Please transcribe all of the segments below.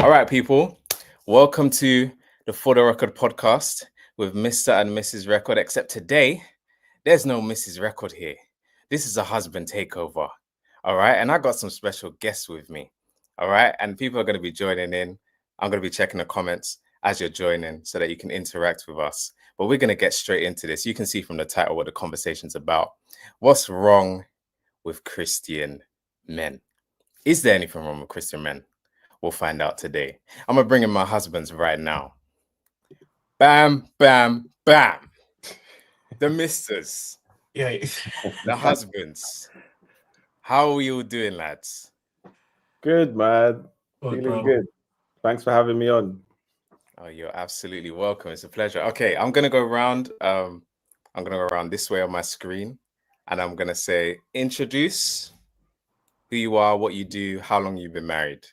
All right, people. Welcome to the For the Record podcast with Mr. and Mrs. Record. Except today, there's no Mrs. Record here. This is a husband takeover. All right. And I got some special guests with me. All right. And people are going to be joining in. I'm going to be checking the comments as you're joining so that you can interact with us. But we're going to get straight into this. You can see from the title what the conversation's about. What's wrong with Christian men? Is there anything wrong with Christian men? We'll find out today. I'm going to bring in my husbands right now. Bam, bam, bam. The misters. Yeah. The husbands. How are you all doing, lads? Good, man. Good, Feeling bro. good. Thanks for having me on. Oh, you're absolutely welcome. It's a pleasure. Okay, I'm going to go around. I'm going to go around this way on my screen. And I'm going to say, introduce who you are, what you do, how long you've been married.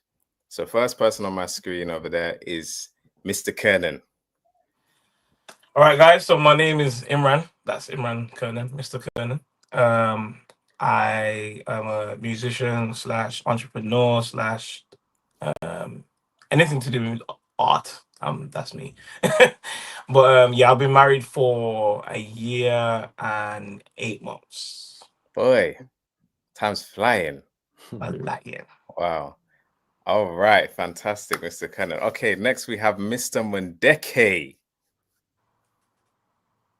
So first person on my screen over there is Mr. Kernan. All right, guys. So my name is Imran. That's Imran Kirnon, Mr. Kernan. I am a musician / entrepreneur / anything to do with art. That's me. But yeah, I've been married for a year and 8 months. Boy, time's flying. I like it. Wow. All right, fantastic, Mr. Kernan. Okay, next we have Mr. Mundeke.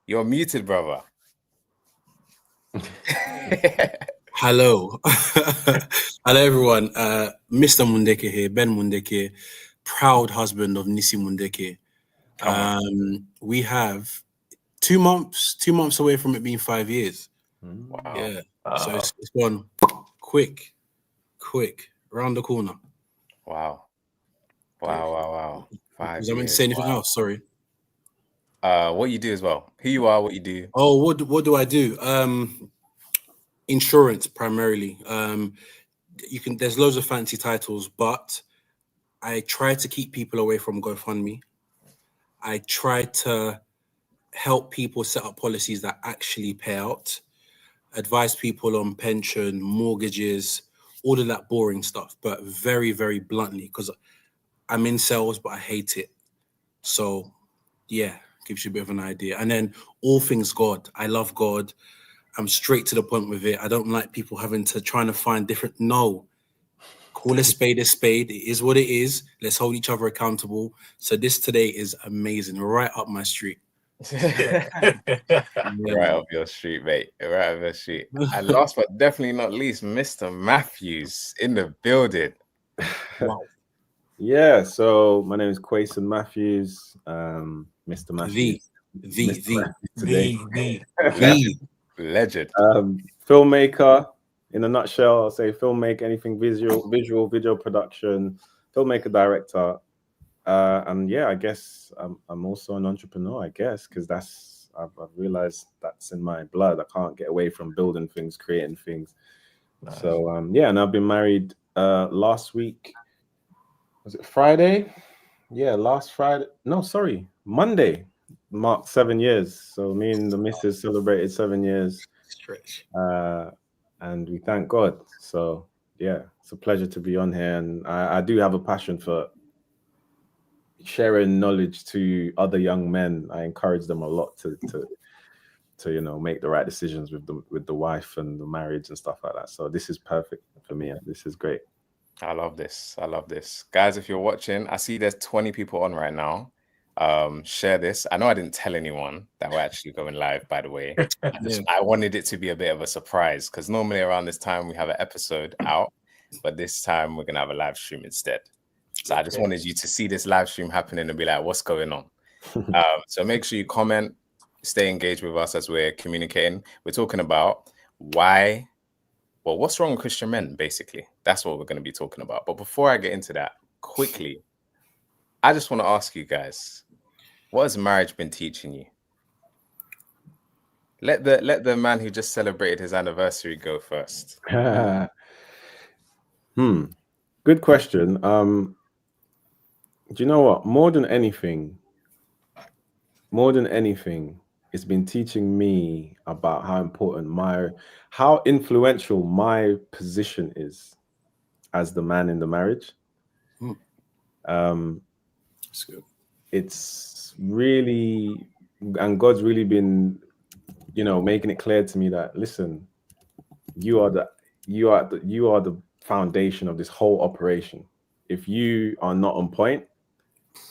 You're muted, brother. Hello. Hello, everyone. Mr. Mundeke here, Ben Mundeke, proud husband of Nisi Mundeke. We have 2 months away from it being 5 years. Wow. Yeah. So it's gone quick, round the corner. Wow. 5 Was I meant to years. say anything else? Sorry. What you do as well. Who you are, what you do. Oh, what do I do? Insurance primarily. There's loads of fancy titles, but I try to keep people away from GoFundMe. I try to help people set up policies that actually pay out, advise people on pension, mortgages, all of that boring stuff, but very, very bluntly, because I'm in sales, but I hate it. So yeah, gives you a bit of an idea. And then all things God. I love God. I'm straight to the point with it. I don't like people having to trying to find different. No, call a spade a spade. It is what it is. Let's hold each other accountable. So this today is amazing. Right up my street. Right up your street, mate. Right up your street. And last but definitely not least, Mr. Matthews in the building. Wow. Yeah, so my name is Quason Matthews. Mr. Matthews. The Legend. Filmmaker, in a nutshell, I'll say filmmaker, anything visual, video production, filmmaker, director. And yeah, I guess I'm also an entrepreneur, I guess, because I've realized that's in my blood. I can't get away from building things, creating things. Nice. So yeah, and I've been married last week. Was it Friday? Yeah, last Friday. No, sorry, Monday marked 7 years. So me and the missus celebrated 7 years. Stretch. And we thank God. So yeah, it's a pleasure to be on here. And I do have a passion for sharing knowledge to other young men. I encourage them a lot to make the right decisions with the wife and the marriage and stuff like that. So this is perfect for me. This is great. I love this. Guys, if you're watching, I see there's 20 people on right now. Share this. I know I didn't tell anyone that we're actually going live, by the way. I wanted it to be a bit of a surprise because normally around this time we have an episode out, but this time we're going to have a live stream instead. So I just wanted you to see this live stream happening and be like, what's going on? So make sure you comment, stay engaged with us as we're communicating. We're talking about what's wrong with Christian men, basically. That's what we're going to be talking about. But before I get into that, quickly, I just want to ask you guys, what has marriage been teaching you? Let the man who just celebrated his anniversary go first. Good question. Do you know what? More than anything, it's been teaching me about how influential my position is as the man in the marriage. That's good. It's really, and God's really been, making it clear to me that, listen, you are the foundation of this whole operation. If you are not on point,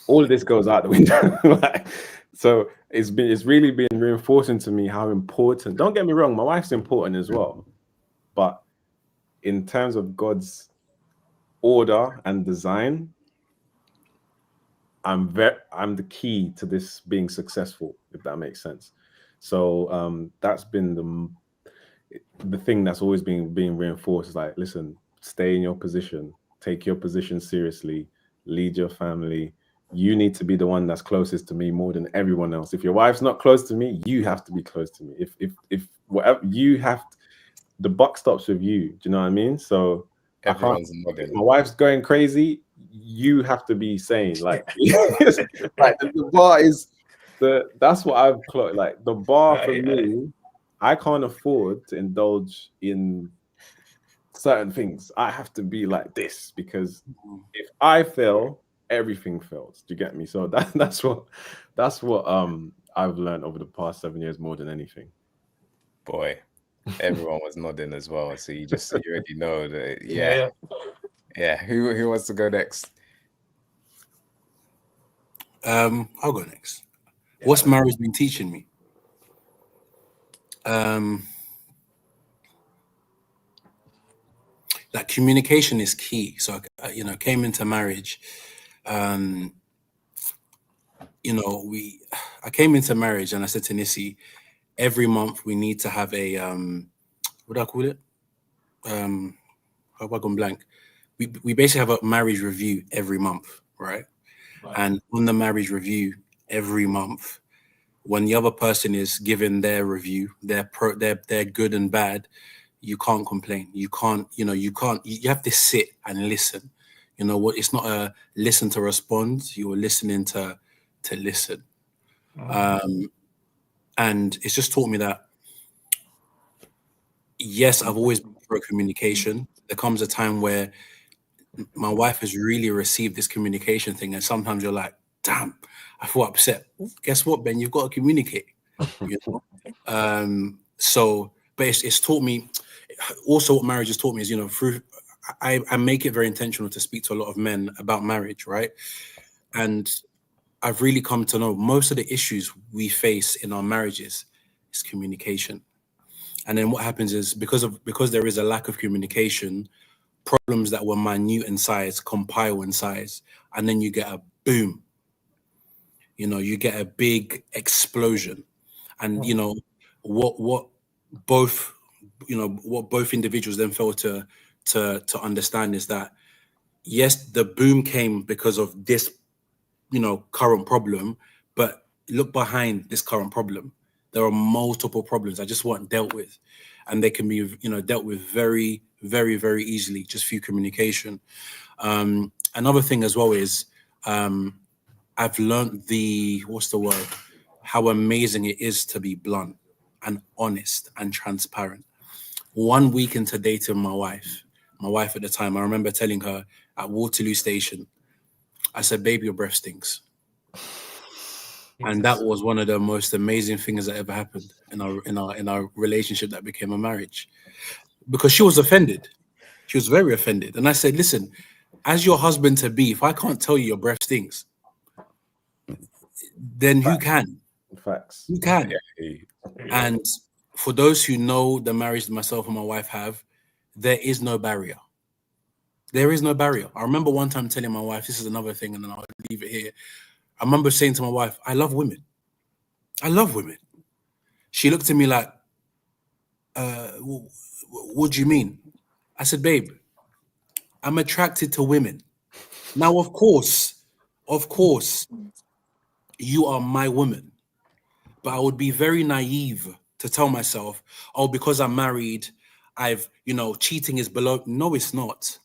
all of this goes out the window. So it's really been reinforcing to me how important. Don't get me wrong, my wife's important as well, but in terms of God's order and design, I'm the key to this being successful, if that makes sense. So that's been the thing that's always been being reinforced. Is like, listen, stay in your position, take your position seriously, lead your family. You need to be the one that's closest to me more than everyone else. If your wife's not close to me, you have to be close to me. If whatever you have, the buck stops with you. Do you know what I mean? So Everyone's if my wife's going crazy, you have to be sane. Like, like the bar is that's what I've clocked. Like the bar for me, I can't afford to indulge in certain things. I have to be like this, because if I fail, everything fails. Do you get me? So that's what I've learned over the past 7 years more than anything. Boy, everyone was nodding as well. So you already know that. Yeah. Who wants to go next? I'll go next. What's marriage been teaching me? That communication is key. So came into marriage. I came into marriage and I said to Nissi, every month we need to have a what do I call it? How have I gone blank? We basically have a marriage review every month, right? And on the marriage review every month, when the other person is giving their review, their good and bad, you can't complain. You have to sit and listen. You know what? It's not a listen to respond. You're listening to listen. And it's just taught me that, yes, I've always been pro communication. There comes a time where my wife has really received this communication thing, and sometimes you're like, damn, I feel upset. Well, guess what, Ben? You've got to communicate. But it's taught me also, what marriage has taught me is, through I make it very intentional to speak to a lot of men about marriage, right? And I've really come to know most of the issues we face in our marriages is communication. And then what happens is, because there is a lack of communication, problems that were minute in size compile in size, and then you get a boom. You get a big explosion. And what both individuals then fail to understand is that, yes, the boom came because of this current problem, but look behind this current problem. There are multiple problems that just weren't dealt with, and they can be dealt with very, very, very easily just through communication. Another thing as well is I've learned how amazing it is to be blunt and honest and transparent. 1 week into dating my wife at the time, I remember telling her at Waterloo Station, I said, "Baby, your breath stinks." And that was one of the most amazing things that ever happened in our relationship that became a marriage, because she was offended. She was very offended. And I said, listen, as your husband to be, if I can't tell you your breath stinks, then who can? Facts. Who can? And for those who know the marriage that myself and my wife have, there is no barrier. There is no barrier. I remember one time telling my wife, this is another thing, and then I'll leave it here. I remember saying to my wife, I love women. I love women. She looked at me like, what do you mean? I said, babe, I'm attracted to women. Now, of course, you are my woman. But I would be very naive to tell myself, oh, because I'm married, cheating is below. No, it's not.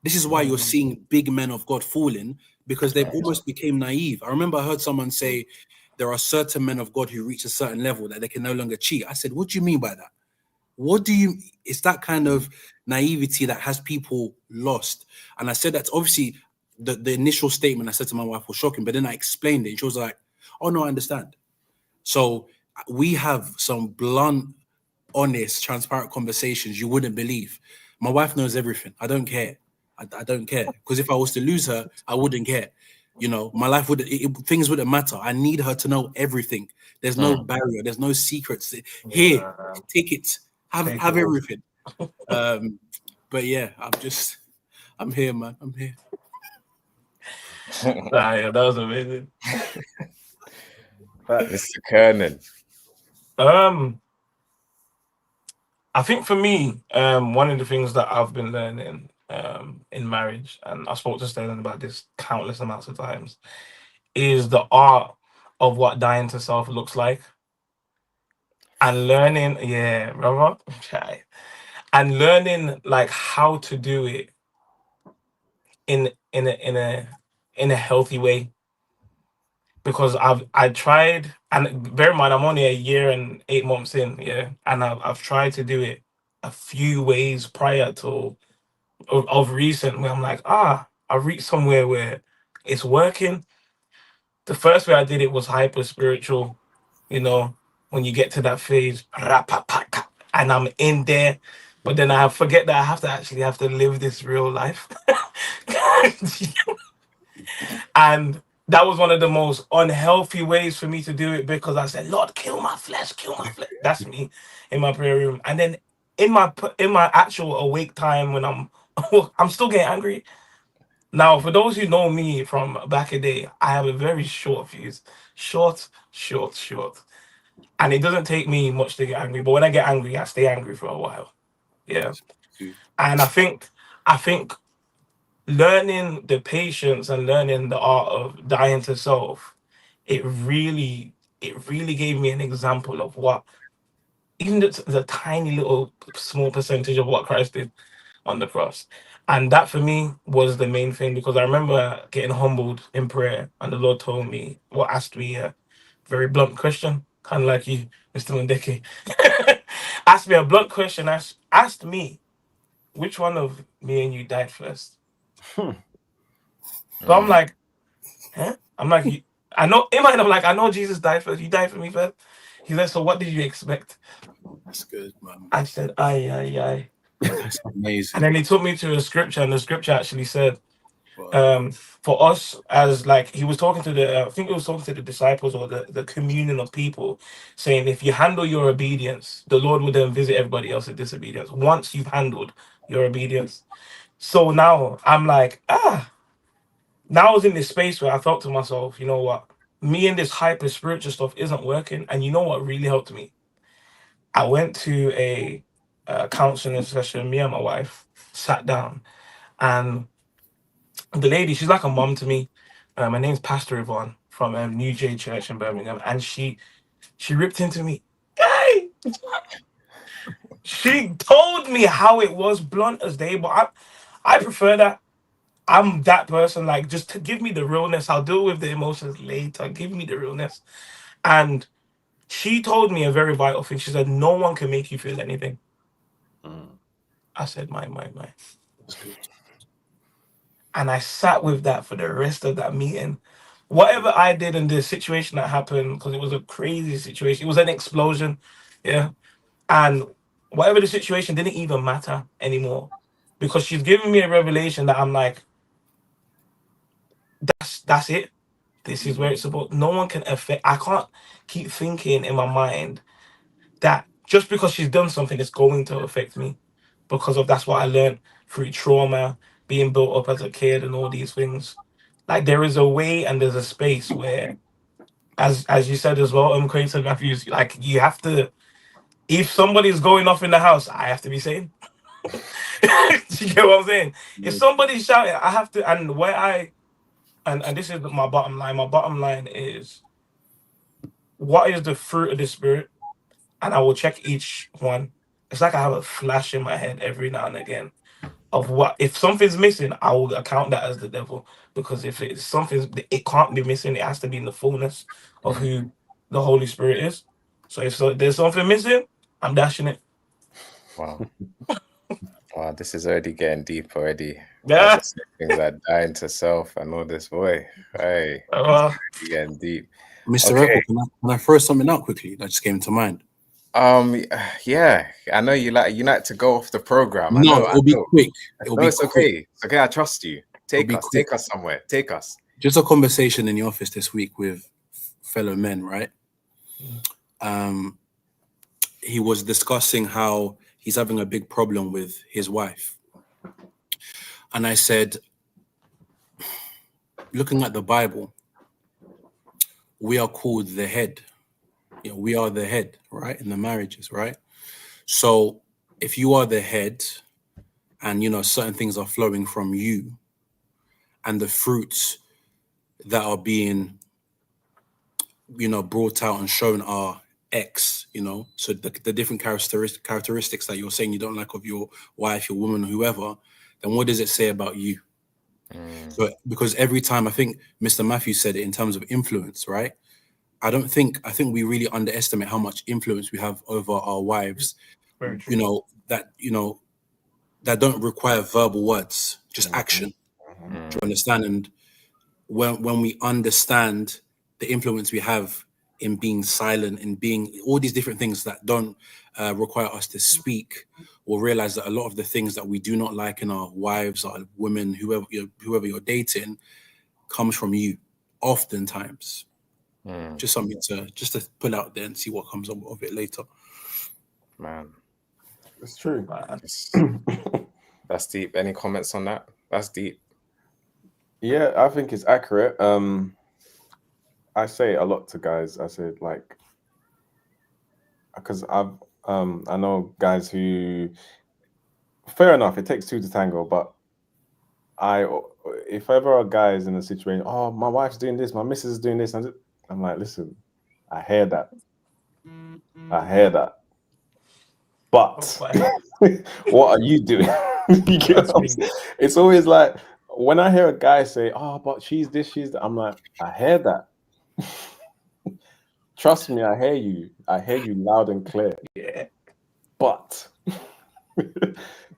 This is why you're seeing big men of God falling, because they've almost became naive. I remember I heard someone say there are certain men of God who reach a certain level that they can no longer cheat. I said, what do you mean by that? It's that kind of naivety that has people lost. And I said that's obviously the initial statement I said to my wife was shocking, but then I explained it and she was like, oh no, I understand. So we have some blunt, honest, transparent conversations you wouldn't believe. My wife knows everything. I don't care. I don't care, because if I was to lose her, I wouldn't care. You know, my life things wouldn't matter. I need her to know everything. There's no barrier. There's no secrets. Here, take it. Have everything. But yeah, I'm here, man. I'm here. Yeah, that was amazing. Mr. Kernan. I think for me, one of the things that I've been learning in marriage, and I spoke to Sterling about this countless amounts of times, is the art of what dying to self looks like. And learning, yeah, brother, and learning like how to do it in a healthy way. Because I tried, and bear in mind I'm only a year and 8 months in, yeah, and I've tried to do it a few ways prior to of recent, where I'm like, I reached somewhere where it's working. The first way I did it was hyper spiritual, you know, when you get to that phase, and I'm in there, but then I forget that I have to live this real life. And that was one of the most unhealthy ways for me to do it, because I said, Lord, kill my flesh, kill my flesh. That's me in my prayer room. And then in my actual awake time, when I'm still getting angry. Now, for those who know me from back in the day, I have a very short fuse. Short. And it doesn't take me much to get angry. But when I get angry, I stay angry for a while. Yeah. And I think learning the patience and learning the art of dying to self, it really gave me an example of what, even the tiny little small percentage of what Christ did on the cross. And that for me was the main thing, because I remember getting humbled in prayer, and the Lord told me, asked me a very blunt question, kind of like you, Mr. Mundeke. Asked me a blunt question, asked me, which one of me and you died first? So I'm like, huh? I'm like, I know, in my mind, I'm like, I know Jesus died first. You died for me first. He said, so what did you expect? That's good, man. I said, aye. That's amazing. And then he took me to a scripture, and the scripture actually said, for us, as like, he was talking to I think he was talking to the disciples, or the communion of people, saying, if you handle your obedience, the Lord will then visit everybody else's disobedience once you've handled your obedience. So now I'm like, now I was in this space where I thought to myself, you know what, me and this hyper spiritual stuff isn't working. And you know what really helped me? I went to a counseling session. Me and my wife sat down, and the lady, she's like a mom to me. My name's Pastor Yvonne from New J Church in Birmingham, and she ripped into me. Hey! She told me how it was, blunt as day, but I prefer that. I'm that person, like, just to give me the realness. I'll deal with the emotions later. Give me the realness. And she told me a very vital thing. She said, no one can make you feel anything. I said, my. That's good. And I sat with that for the rest of that meeting. Whatever I did in the situation that happened, because it was a crazy situation, it was an explosion, yeah. And whatever the situation didn't even matter anymore, because she's giving me a revelation that I'm like, that's it. This is where it's about. No one can affect. I can't keep thinking in my mind that just because she's done something, it's going to affect me, because of that's what I learned through trauma, being built up as a kid, and all these things. Like, there is a way and there's a space where, as you said as well, Quason Matthews, like, you have to. If somebody's going off in the house, I have to be sane. You get what I'm saying? If somebody's shouting, I have to. And where and this is my bottom line. My bottom line is, what is the fruit of the spirit? And I will check each one. It's like I have a flash in my head every now and again of what, if something's missing, I will account that as the devil. Because if it's something, it can't be missing. It has to be in the fullness of who the Holy Spirit is. So if there's something missing, I'm dashing it. Wow. Wow, this is already getting deep already. Yeah. That's the things that dying to self and all this. Boy, hey, getting deep. Mr. Okay. Record, can I throw something out quickly that just came to mind? Yeah, I know you like to go off the program. I No, know. it'll be quick. It'll No, be it's quick. okay. It's okay. I trust you. Take be us. quick. Take us somewhere. Take us. Just a conversation in the office this week with fellow men, right? He was discussing how he's having a big problem with his wife. And I said, looking at the Bible, we are called the head. You know, we are the head, right? In the marriages, right? So if you are the head and, you know, certain things are flowing from you and the fruits that are being, you know, brought out and shown are X, you know, so the different characteristics that you're saying you don't like of your wife, your woman, whoever, then what does it say about you? So, because every time, I think Mr. Matthews said it in terms of influence, right? I think we really underestimate how much influence we have over our wives, you know, that don't require verbal words, just action. Do you understand? And when we understand the influence we have in being silent, in being all these different things that don't require us to speak, we'll realize that a lot of the things that we do not like in our wives, our women, whoever you're dating, comes from you, oftentimes. Just something to pull out there and see what comes of it later. Man, It's true. that's deep. Any comments on that? That's deep. Yeah, I think it's accurate. I say a lot to guys. I say like, because I know guys who, fair enough, it takes two to tango, but if ever a guy is in a situation, oh, my wife's doing this, my missus is doing this, I'm like, listen, I hear that, but what are you doing? You get what I'm saying? It's always like when I hear a guy say, oh, but she's this, she's that, I'm like, I hear that. Trust me, I hear you loud and clear. Yeah. But do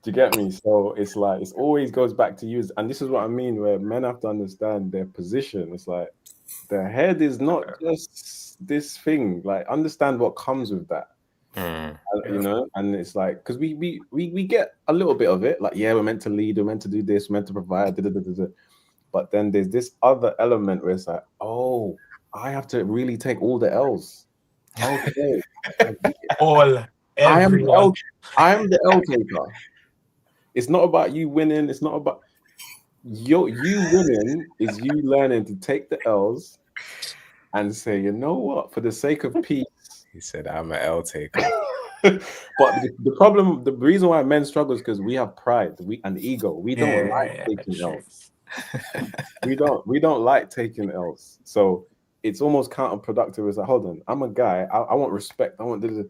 you get me? So it's like it always goes back to you, and this is what I mean, where men have to understand their position. It's like their head is not just this thing. Like, understand what comes with that. You know, and it's like, because we get a little bit of it, like, yeah, we're meant to lead, we're meant to do this, we're meant to provide, but then there's this other element where it's like, oh, I have to really take all the L's. Okay. I am the L taker. It's not about you winning. It's not about you winning. Is you learning to take the L's and say, you know what, for the sake of peace. He said, I'm an L taker. But the reason why men struggle is because we have pride, and ego. We don't like taking L's. We don't like taking L's. So it's almost counterproductive. It's like, hold on, I'm a guy. I want respect. I want this,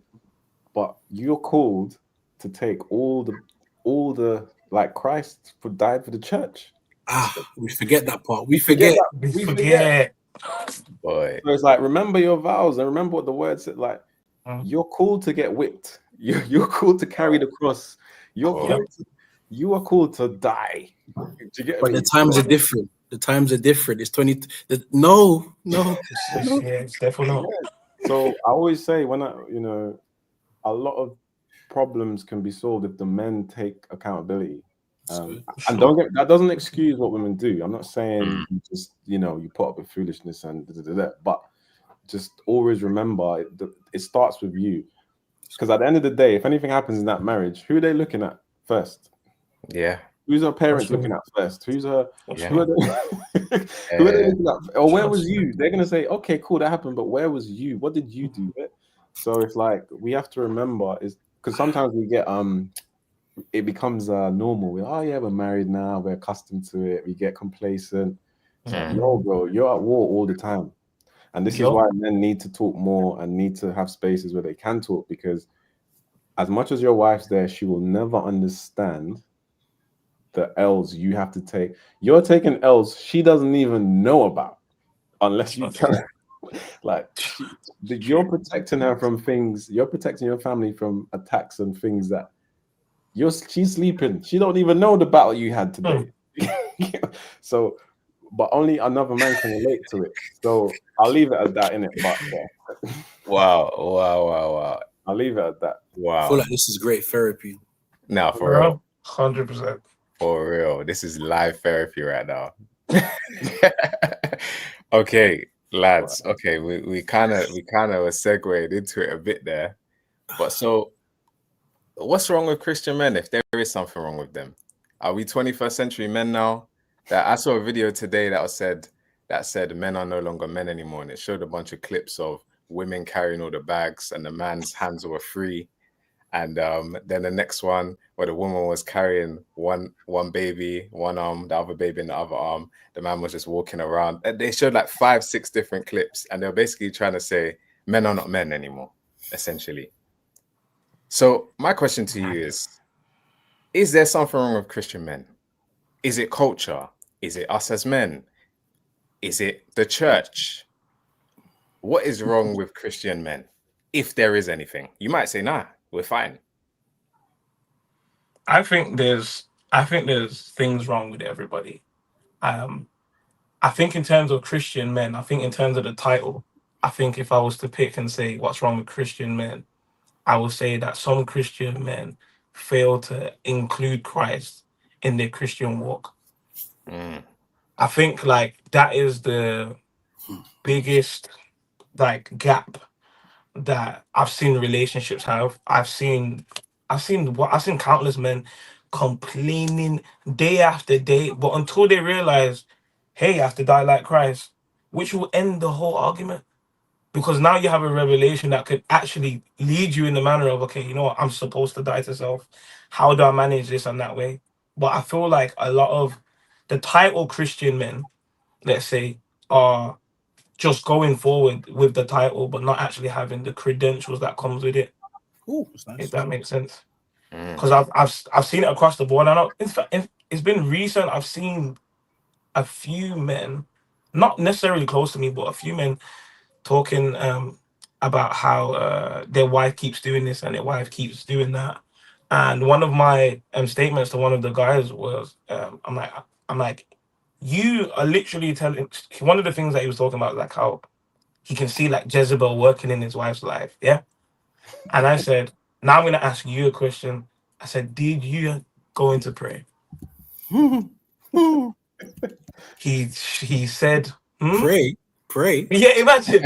but you're called to take all the like Christ died for the church. We forget that part. We forget. Boy. So it's like, remember your vows and remember what the word said. Like, you're called to get whipped. You're called to carry the cross. You are called to die. Do you get but me? the times are different. The times are different. It's 20. No. It's definitely not. So I always say, when a lot of problems can be solved if the men take accountability. And that doesn't excuse what women do. I'm not saying you just you put up with foolishness and but just always remember it starts with you. Because at the end of the day, if anything happens in that marriage, who are they looking at first? Yeah. Who's her parents looking at first? Who are they looking at? Or where was you? They're gonna say, okay, cool, that happened, but where was you? What did you do? So it's like we have to remember, is because sometimes we get it becomes normal. We're married now, we're accustomed to it, we get complacent. No, bro, you're at war all the time. And this is why men need to talk more and need to have spaces where they can talk, because as much as your wife's there, she will never understand the L's you have to take. You're taking L's she doesn't even know about unless you tell her. Like, you're protecting her from things. You're protecting your family from attacks and things that she's sleeping. She don't even know the battle you had today. So, but only another man can relate to it. So I'll leave it at that, innit? But yeah, Wow. I'll leave it at that. I feel Wow. like this is great therapy. Now, for real. 100%. For real. This is live therapy right now. Okay, lads. Okay, we kind of were segued into it a bit there. But so what's wrong with Christian men if there is something wrong with them? Are we 21st century men now? That I saw a video today that said men are no longer men anymore, and it showed a bunch of clips of women carrying all the bags and the man's hands were free. And then the next one where the woman was carrying one baby, one arm, the other baby in the other arm. The man was just walking around. And they showed like 5-6 different clips, and they were basically trying to say men are not men anymore, essentially. So my question to you is there something wrong with Christian men? Is it culture? Is it us as men? Is it the church? What is wrong with Christian men? If there is anything, you might say, nah, we're fine. I think there's things wrong with everybody. I think in terms of Christian men, I think in terms of the title, I think if I was to pick and say what's wrong with Christian men, I would say that some Christian men fail to include Christ in their Christian walk. I think like that is the biggest like gap that I've seen relationships have. I've seen countless men complaining day after day, but until they realize, hey, I have to die like Christ, which will end the whole argument. Because now you have a revelation that could actually lead you in the manner of, okay, you know what, I'm supposed to die to self. How do I manage this and that way? But I feel like a lot of the title Christian men, let's say, are just going forward with the title, but not actually having the credentials that comes with it. Oh, that's nice. If that makes sense. Because I've seen it across the board. And in fact, it's been recent. I've seen a few men, not necessarily close to me, but a few men talking about how their wife keeps doing this and their wife keeps doing that. And one of my statements to one of the guys was, I'm like, you are literally telling. One of the things that he was talking about, like how he can see like Jezebel working in his wife's life, yeah. And I said, now I'm gonna ask you a question. I said, did you go into prayer? He said, Pray. Yeah, imagine.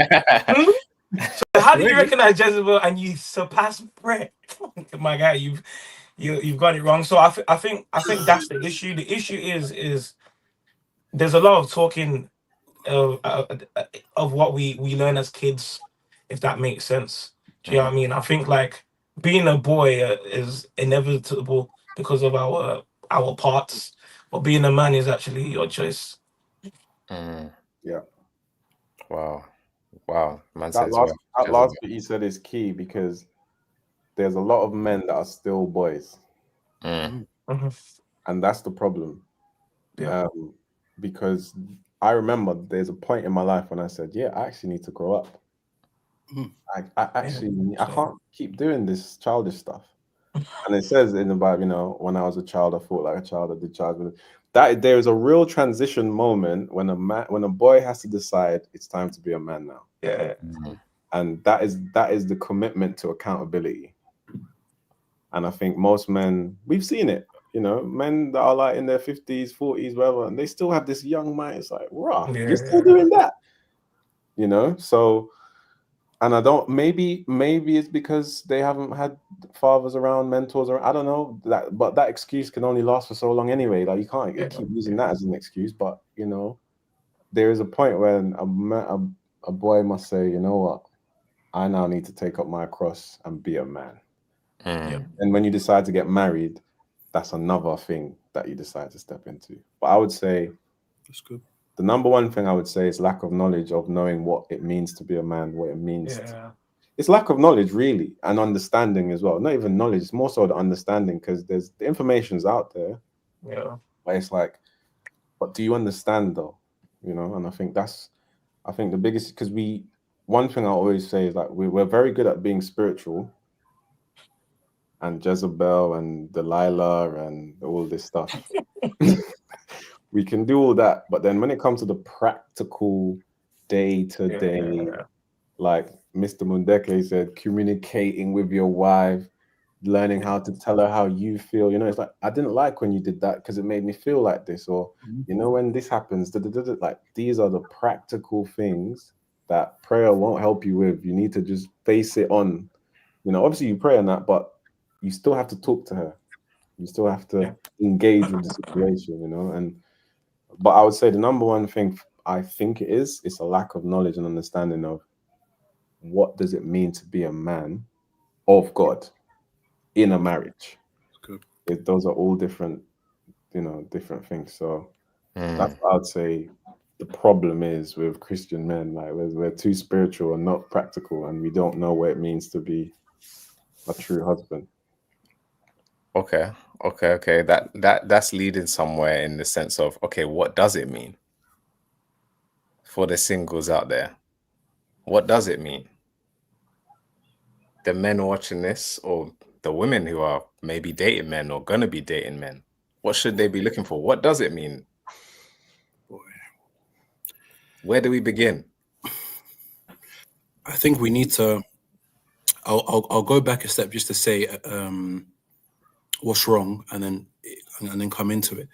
So how did you recognize Jezebel and you surpass prayer? My guy, you've got it wrong. So I think that's the issue. The issue is there's a lot of talking of what we learn as kids, if that makes sense. Do you know what I mean? I think like being a boy is inevitable because of our parts, but being a man is actually your choice. Yeah. Wow. Man That says last bit you said is key because there's a lot of men that are still boys. Mhm. And that's the problem. Yeah. Because I remember there's a point in my life when I said, yeah, I actually need to grow up. I can't keep doing this childish stuff. And it says in the Bible, you know, when I was a child, I thought like a child, I did child. That there is a real transition moment when a boy has to decide it's time to be a man now. Yeah. And that is the commitment to accountability. And I think most men, we've seen it, you know, men that are like in their 50s, 40s, whatever, and they still have this young mind. It's like, rah, you're still doing that, you know? So, and I don't, maybe it's because they haven't had fathers around, mentors around, I don't know, but that excuse can only last for so long anyway. Like, you can't keep using that as an excuse, but, you know, there is a point when a boy must say, you know what, I now need to take up my cross and be a man. And when you decide to get married, that's another thing that you decide to step into. But I would say That's good. the number one thing I would say is lack of knowledge of knowing what it means to be a man, what it means. It's lack of knowledge, really, and understanding as well. Not even knowledge, it's more so the understanding, because the information's out there. Yeah. But it's like, but do you understand though? You know, and I think the biggest, because one thing I always say is like we're very good at being spiritual, and Jezebel and Delilah and all this stuff. we can do all that, but then when it comes to the practical day-to-day, like Mr. Mundeke said, communicating with your wife, learning how to tell her how you feel, you know, it's like, I didn't like when you did that because it made me feel like this, or you know, when this happens, like, these are the practical things that prayer won't help you with. You need to just face it on, you know, obviously you pray on that, but you still have to talk to her, you still have to engage with the situation, you know. And but I would say the number one thing I think it's a lack of knowledge and understanding of what does it mean to be a man of God in a marriage. Good. Those are all different, you know, different things. So that's what I'd say the problem is with Christian men. Like, we're too spiritual and not practical, and we don't know what it means to be a true husband. Okay. That's leading somewhere in the sense of, okay, what does it mean for the singles out there? What does it mean? The men watching this, or the women who are maybe dating men or gonna be dating men, what should they be looking for? What does it mean? Boy. Where do we begin? I think we need to. I'll go back a step just to say what's wrong, and then come into it.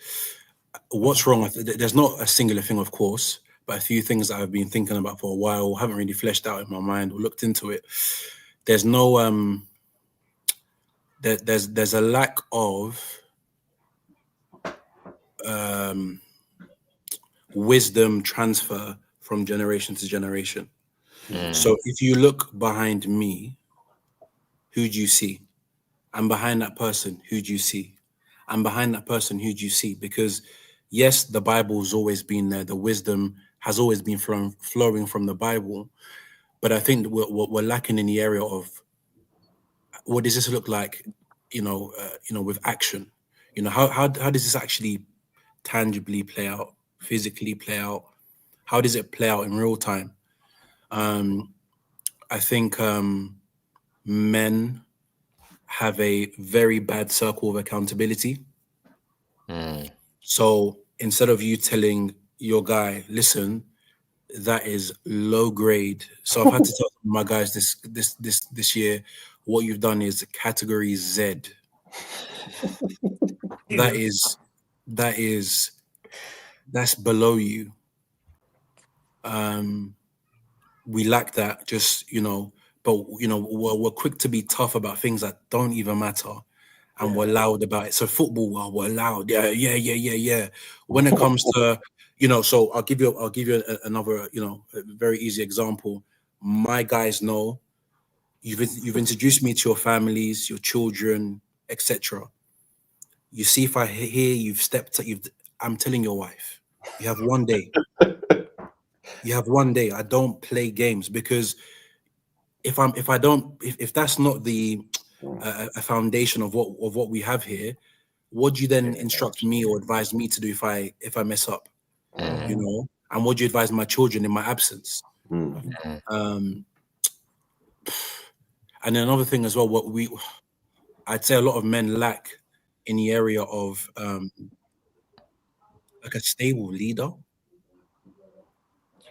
What's wrong? There's not a singular thing, of course, but a few things that I've been thinking about for a while, haven't really fleshed out in my mind or looked into it. There's no there's a lack of wisdom transfer from generation to generation. So if you look behind me, who do you see? And behind that person, who do you see? And behind that person, who do you see? Because yes, the Bible's always been there. The wisdom has always been flowing from the Bible. But I think we're lacking in the area of what does this look like, with action? You know, how does this actually tangibly play out, physically play out? How does it play out in real time? I think men have a very bad circle of accountability. So instead of you telling your guy, listen, that is low grade. So I've had to tell my guys this year, what you've done is category Z. That's below you. We lack that, just, but we're quick to be tough about things that don't even matter. And we're loud about it. So football, well, we're loud. Yeah. When it comes to, so I'll give you another, a very easy example. My guys know you've introduced me to your families, your children, etc. You see, if I hear I'm telling your wife, you have one day. You have one day. I don't play games, because if that's not the a foundation of what we have here, what do you then instruct me or advise me to do if I mess up? And what do you advise my children in my absence? And then another thing as well, I'd say a lot of men lack in the area of like a stable leader,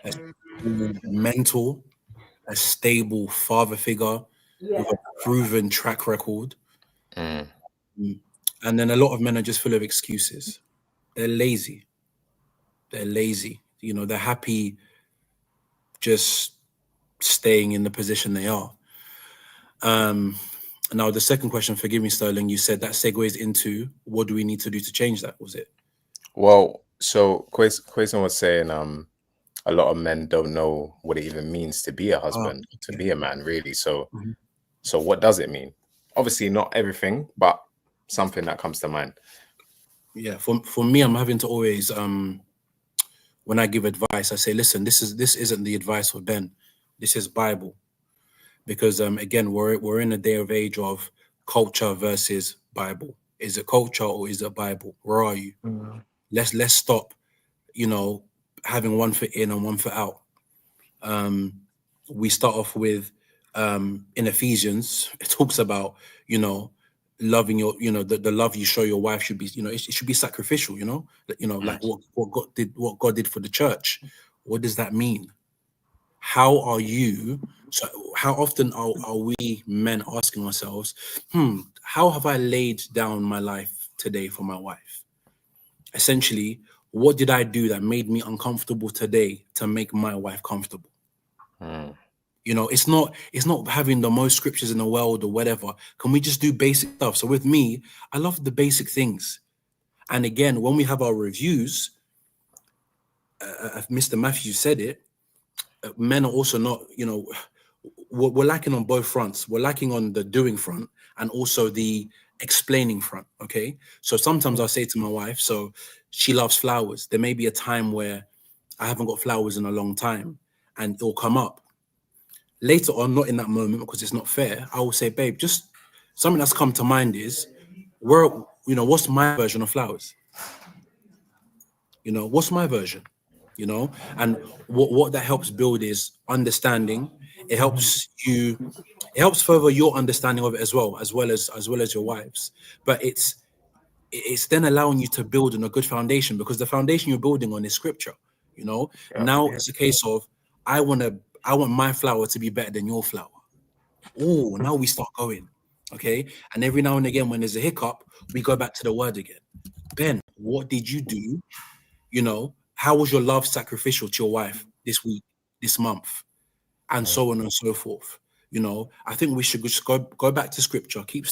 a stable mentor, a stable father figure with a proven track record. And then a lot of men are just full of excuses. They're lazy. They're happy just staying in the position they are. Now, the second question, forgive me, Sterling, you said that segues into what do we need to do to change that, was it? Well, so Quason was saying a lot of men don't know what it even means to be a husband, to be a man, really. So so what does it mean? Obviously not everything, but something that comes to mind. Yeah, for me, I'm having to always when I give advice, I say, listen, this isn't the advice for Ben. This is Bible. Because again, we're in a day of age of culture versus Bible. Is it culture or is it Bible? Where are you? Let's stop, having one foot in and one foot out. We start off with in Ephesians, it talks about, loving your, the love you show your wife should be, it should be sacrificial, like what God did for the church. What does that mean? How are you? So how often are we men asking ourselves, how have I laid down my life today for my wife? Essentially, what did I do that made me uncomfortable today to make my wife comfortable? It's not having the most scriptures in the world or whatever. Can we just do basic stuff? So with me, I love the basic things. And again, when we have our reviews, Mr. Matthews said it, men are also not, we're lacking on both fronts. We're lacking on the doing front and also the explaining front, okay? So sometimes I'll say to my wife, so she loves flowers. There may be a time where I haven't got flowers in a long time and it'll come up. Later on, not in that moment because it's not fair, I will say, babe, just something that's come to mind is, what's my version of flowers? What's my version? And what that helps build is understanding. It helps further your understanding of it as well as your wife's. But it's then allowing you to build on a good foundation, because the foundation you're building on is scripture. Now it's a case of I want my flower to be better than your flower. Oh, now we start going, okay? And every now and again, when there's a hiccup, we go back to the word again. Ben, what did you do? How was your love sacrificial to your wife this week, this month, and so on and so forth? I think we should just go back to scripture, keep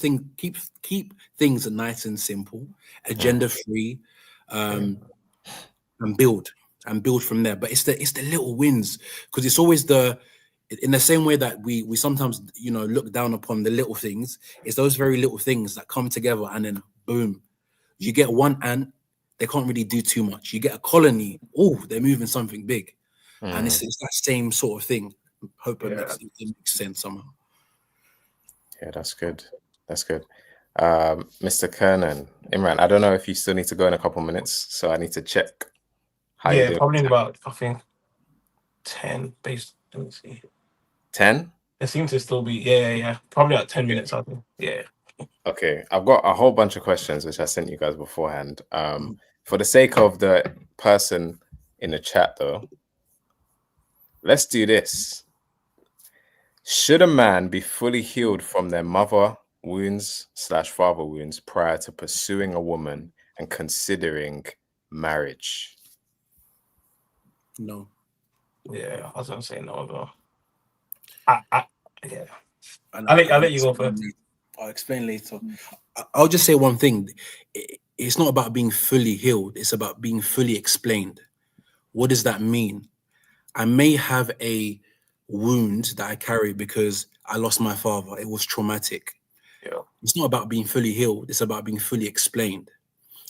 things nice and simple, agenda free, and build from there. But it's the little wins, because it's always in the same way that we sometimes look down upon the little things. It's those very little things that come together, and then boom, you get one ant. They can't really do too much. You get a colony. Oh, they're moving something big, and it's that same sort of thing. Hope it makes sense somehow. Yeah, that's good. That's good. Mr. Kernan, Imran, I don't know if you still need to go in a couple minutes, so I need to check. How you doing? Probably in about, I think, 10 based. Let me see. 10? It seems to still be, probably like 10 minutes, I think. Yeah. Okay, I've got a whole bunch of questions which I sent you guys beforehand. For the sake of the person in the chat, though, let's do this. Should a man be fully healed from their mother wounds / father wounds prior to pursuing a woman and considering marriage? No. Yeah, I was gonna say no, though. Yeah. I'll let you go first. I'll explain later. I'll just say one thing. It's not about being fully healed. It's about being fully explained. What does that mean? I may have a wound that I carry because I lost my father. It was traumatic. Yeah. It's not about being fully healed. It's about being fully explained.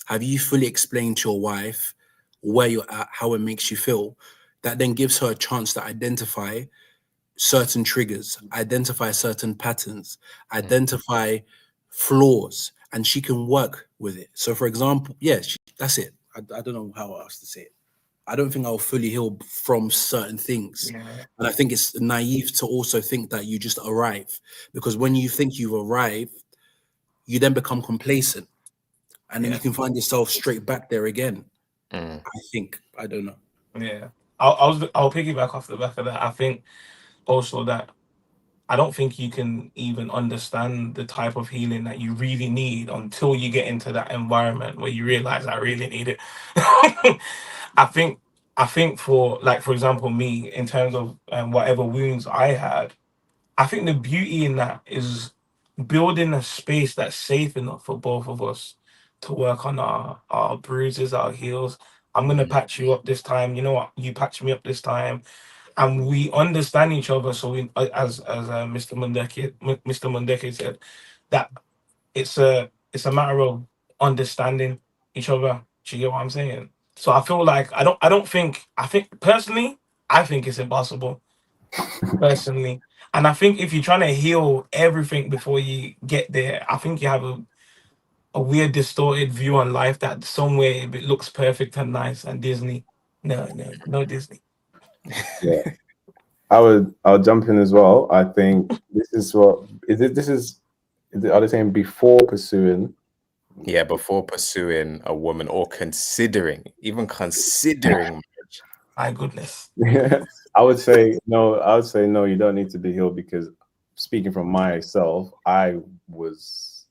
Have you fully explained to your wife where you're at, how it makes you feel? That then gives her a chance to identify certain triggers, identify certain patterns, identify flaws, and she can work with it. So, for example, that's it. I don't know how else to say it. I don't think I'll fully heal from certain things. Yeah. And I think it's naive to also think that you just arrive, because when you think you've arrived, you then become complacent, and then you can find yourself straight back there again. I think. I don't know. Yeah. I'll piggyback off the back of that. I think also that I don't think you can even understand the type of healing that you really need until you get into that environment where you realize I really need it. I think for example, me, in terms of whatever wounds I had, I think the beauty in that is building a space that's safe enough for both of us to work on our bruises, our heels. I'm gonna patch you up this time. You know what? You patch me up this time, and we understand each other. So we, as Mr. Mundeke said, that it's a matter of understanding each other. Do you get what I'm saying? So I feel like I think personally, I think it's impossible. Personally. And I think if you're trying to heal everything before you get there, I think you have a weird distorted view on life that somewhere it looks perfect and nice and Disney. No Disney. Yeah. I'll jump in as well. I think this is are they saying before pursuing? Yeah, before pursuing a woman or even considering marriage. My goodness. I would say no. I would say no. You don't need to be healed, because speaking from myself, I was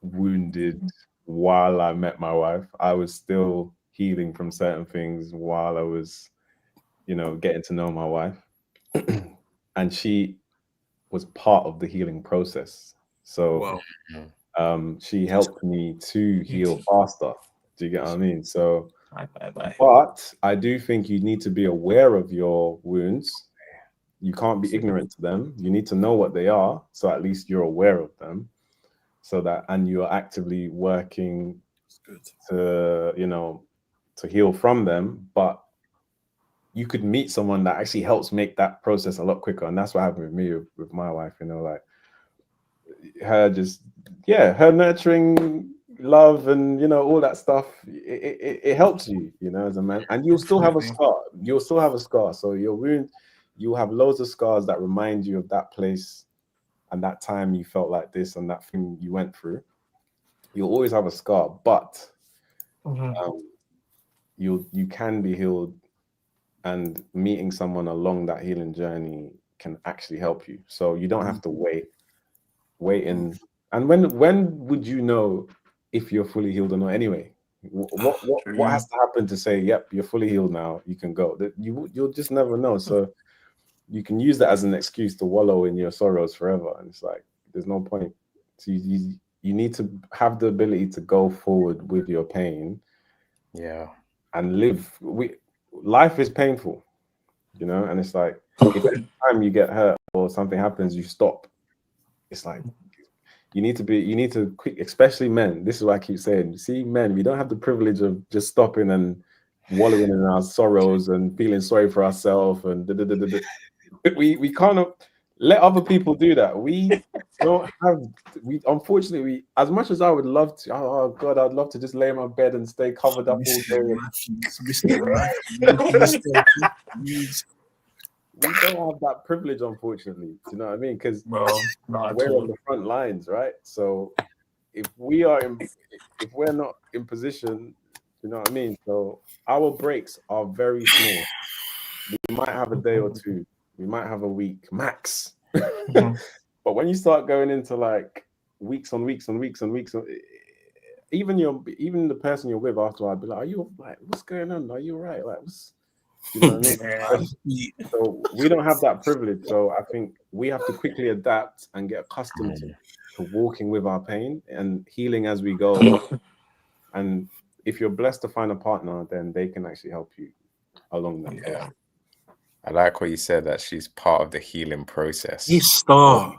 wounded while I met my wife. I was still healing from certain things while I was, getting to know my wife, and she was part of the healing process. So she helped me to heal faster. Do you get what I mean? So, but I do think you need to be aware of your wounds. You can't be ignorant to them. You need to know what they are, so at least you're aware of them, and you're actively working to, to heal from them. But you could meet someone that actually helps make that process a lot quicker, and that's what happened with me with my wife. Like her her nurturing love and all that stuff. It helps you, as a man, and you'll still have a scar. You'll still have a scar. So your wound, you'll have loads of scars that remind you of that place and that time you felt like this and that thing you went through. You'll always have a scar, but you can be healed, and meeting someone along that healing journey can actually help you. So you don't have to wait. And when would you know if you're fully healed or not? Anyway, what has to happen to say, yep, you're fully healed now, you can go? You'll just never know. So you can use that as an excuse to wallow in your sorrows forever, and it's like there's no point. So you need to have the ability to go forward with your pain, and live. Life is painful, and it's like if every time you get hurt or something happens, you stop. It's like you need to quick, especially men. This is what I keep saying. You see, men, we don't have the privilege of just stopping and wallowing in our sorrows and feeling sorry for ourselves and we can't let other people do that. We don't have. Unfortunately, as much as I would love to. Oh God, I'd love to just lay in my bed and stay covered up all day. We don't have that privilege, unfortunately. Do you know what I mean? Because we're on the front lines, right? So if we're not in position, you know what I mean? So our breaks are very small. We might have a day or two. We might have a week max. But when you start going into like weeks on weeks on weeks on weeks, even the person you're with after, I'd be like, "Are you like, what's going on? Are you all right? Like, what's?" You know what I mean? So we don't have that privilege. So I think we have to quickly adapt and get accustomed to walking with our pain and healing as we go. And if you're blessed to find a partner, then they can actually help you along that process. I like what you said, that she's part of the healing process. A star.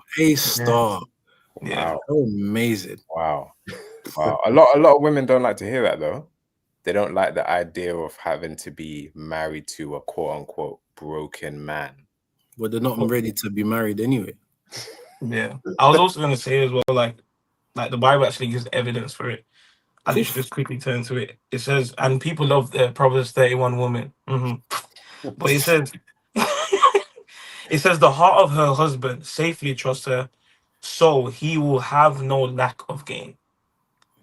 Wow. Amazing. Wow. A lot of women don't like to hear that though. They don't like the idea of having to be married to a quote unquote broken man. Well, they're not ready to be married anyway. Yeah. I was also gonna say as well, like the Bible actually gives evidence for it. I literally just quickly turn to it. It says, and people love the Proverbs 31 woman. But it says it says the heart of her husband safely trusts her, so he will have no lack of gain.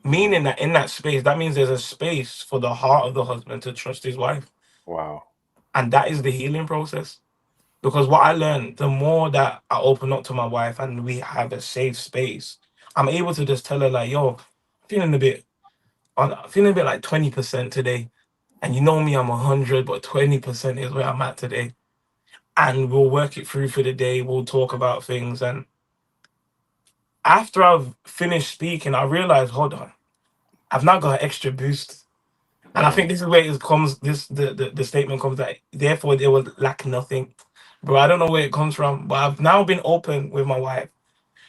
Meaning that in that space, that means there's a space for the heart of the husband to trust his wife. Wow. And that is the healing process. Because what I learned, the more that I open up to my wife and we have a safe space, I'm able to just tell her like, yo, feeling a bit like 20% today. And you know me, I'm 100, but 20% is where I'm at today. And we'll work it through for the day. We'll talk about things. And after I've finished speaking, I realized, hold on, I've now got an extra boost. And I think this is where it comes, the statement comes that therefore they will lack nothing. Bro, I don't know where it comes from, but I've now been open with my wife.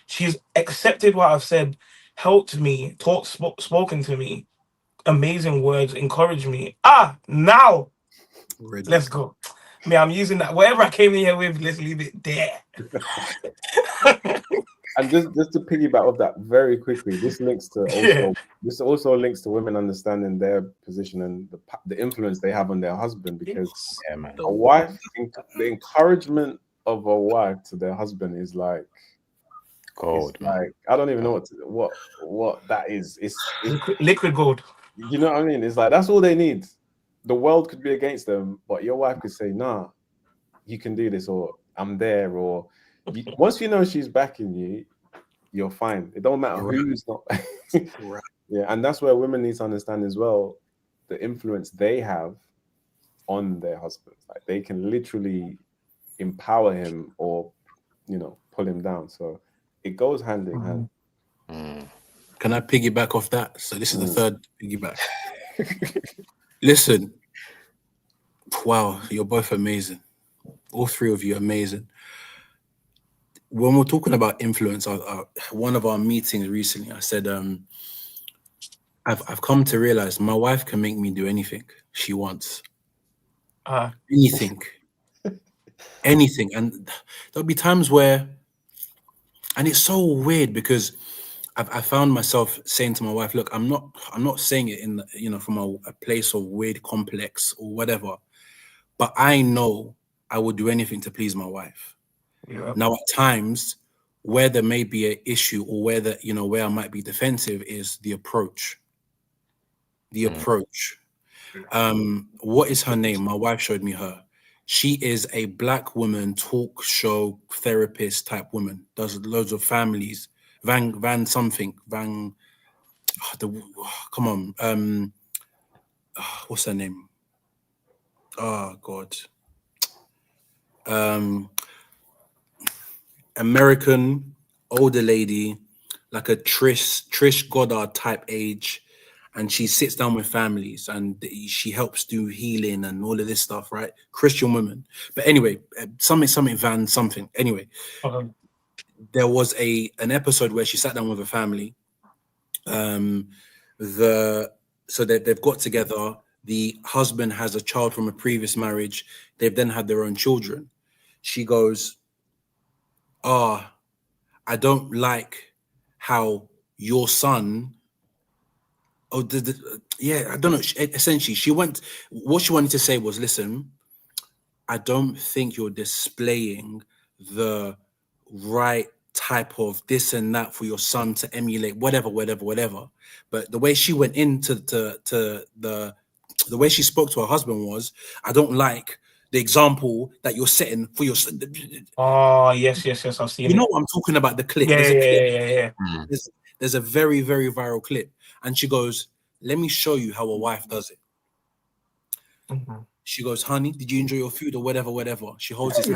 She's accepted what I've said, helped me, spoken to me, amazing words, encouraged me. Now let's go. Me, I'm using that. Whatever I came in here with, let's leave it there. And just to piggyback off that very quickly, this also links to women understanding their position and the influence they have on their husband, because a wife, the encouragement of a wife to their husband is like Gold, It's man. like I don't even know what that is. It's Liquid gold. you know what I mean? It's like that's all they need. The world could be against them, but your wife could say, "Nah, you can do this," or "I'm there," or once you know she's backing you, you're fine. It don't matter who's not. Right. Yeah, and that's where women need to understand as well the influence they have on their husbands. Like they can literally empower him or, pull him down. So it goes hand in hand. Can I piggyback off that? So this is the third piggyback. Mm. Listen, wow, you're both amazing. All three of you amazing. When we're talking about influence, one of our meetings recently, I said, I've come to realize my wife can make me do anything she wants. Anything. Anything. And there'll be times where, and it's so weird because I found myself saying to my wife, look, I'm not saying it in from a place of weird complex or whatever, but I know I would do anything to please my wife. Yeah. Now, at times where there may be an issue or where I might be defensive is the approach. The approach. What is her name? My wife showed me her. She is a Black woman, talk show therapist type woman. Does loads of families. Van something. Van. Come on. What's her name? Oh God. American older lady, like a Trish Goddard type age, and she sits down with families and she helps do healing and all of this stuff, right? Christian woman. But anyway, something Van something. Anyway, there was an episode where she sat down with a family. So that they've got together. The husband has a child from a previous marriage. They've then had their own children. She goes, I don't like how your son. I don't know. Essentially, what she wanted to say was, listen, I don't think you're displaying the right type of this and that for your son to emulate, whatever. But the way she went into the way she spoke to her husband was, I don't like the example that you're setting for your son. Oh, yes, I've seen it. You know what I'm talking about, the clip. Yeah, There's a clip. yeah. There's a very, very viral clip. And she goes, let me show you how a wife does it. She goes, honey, did you enjoy your food or whatever? She holds his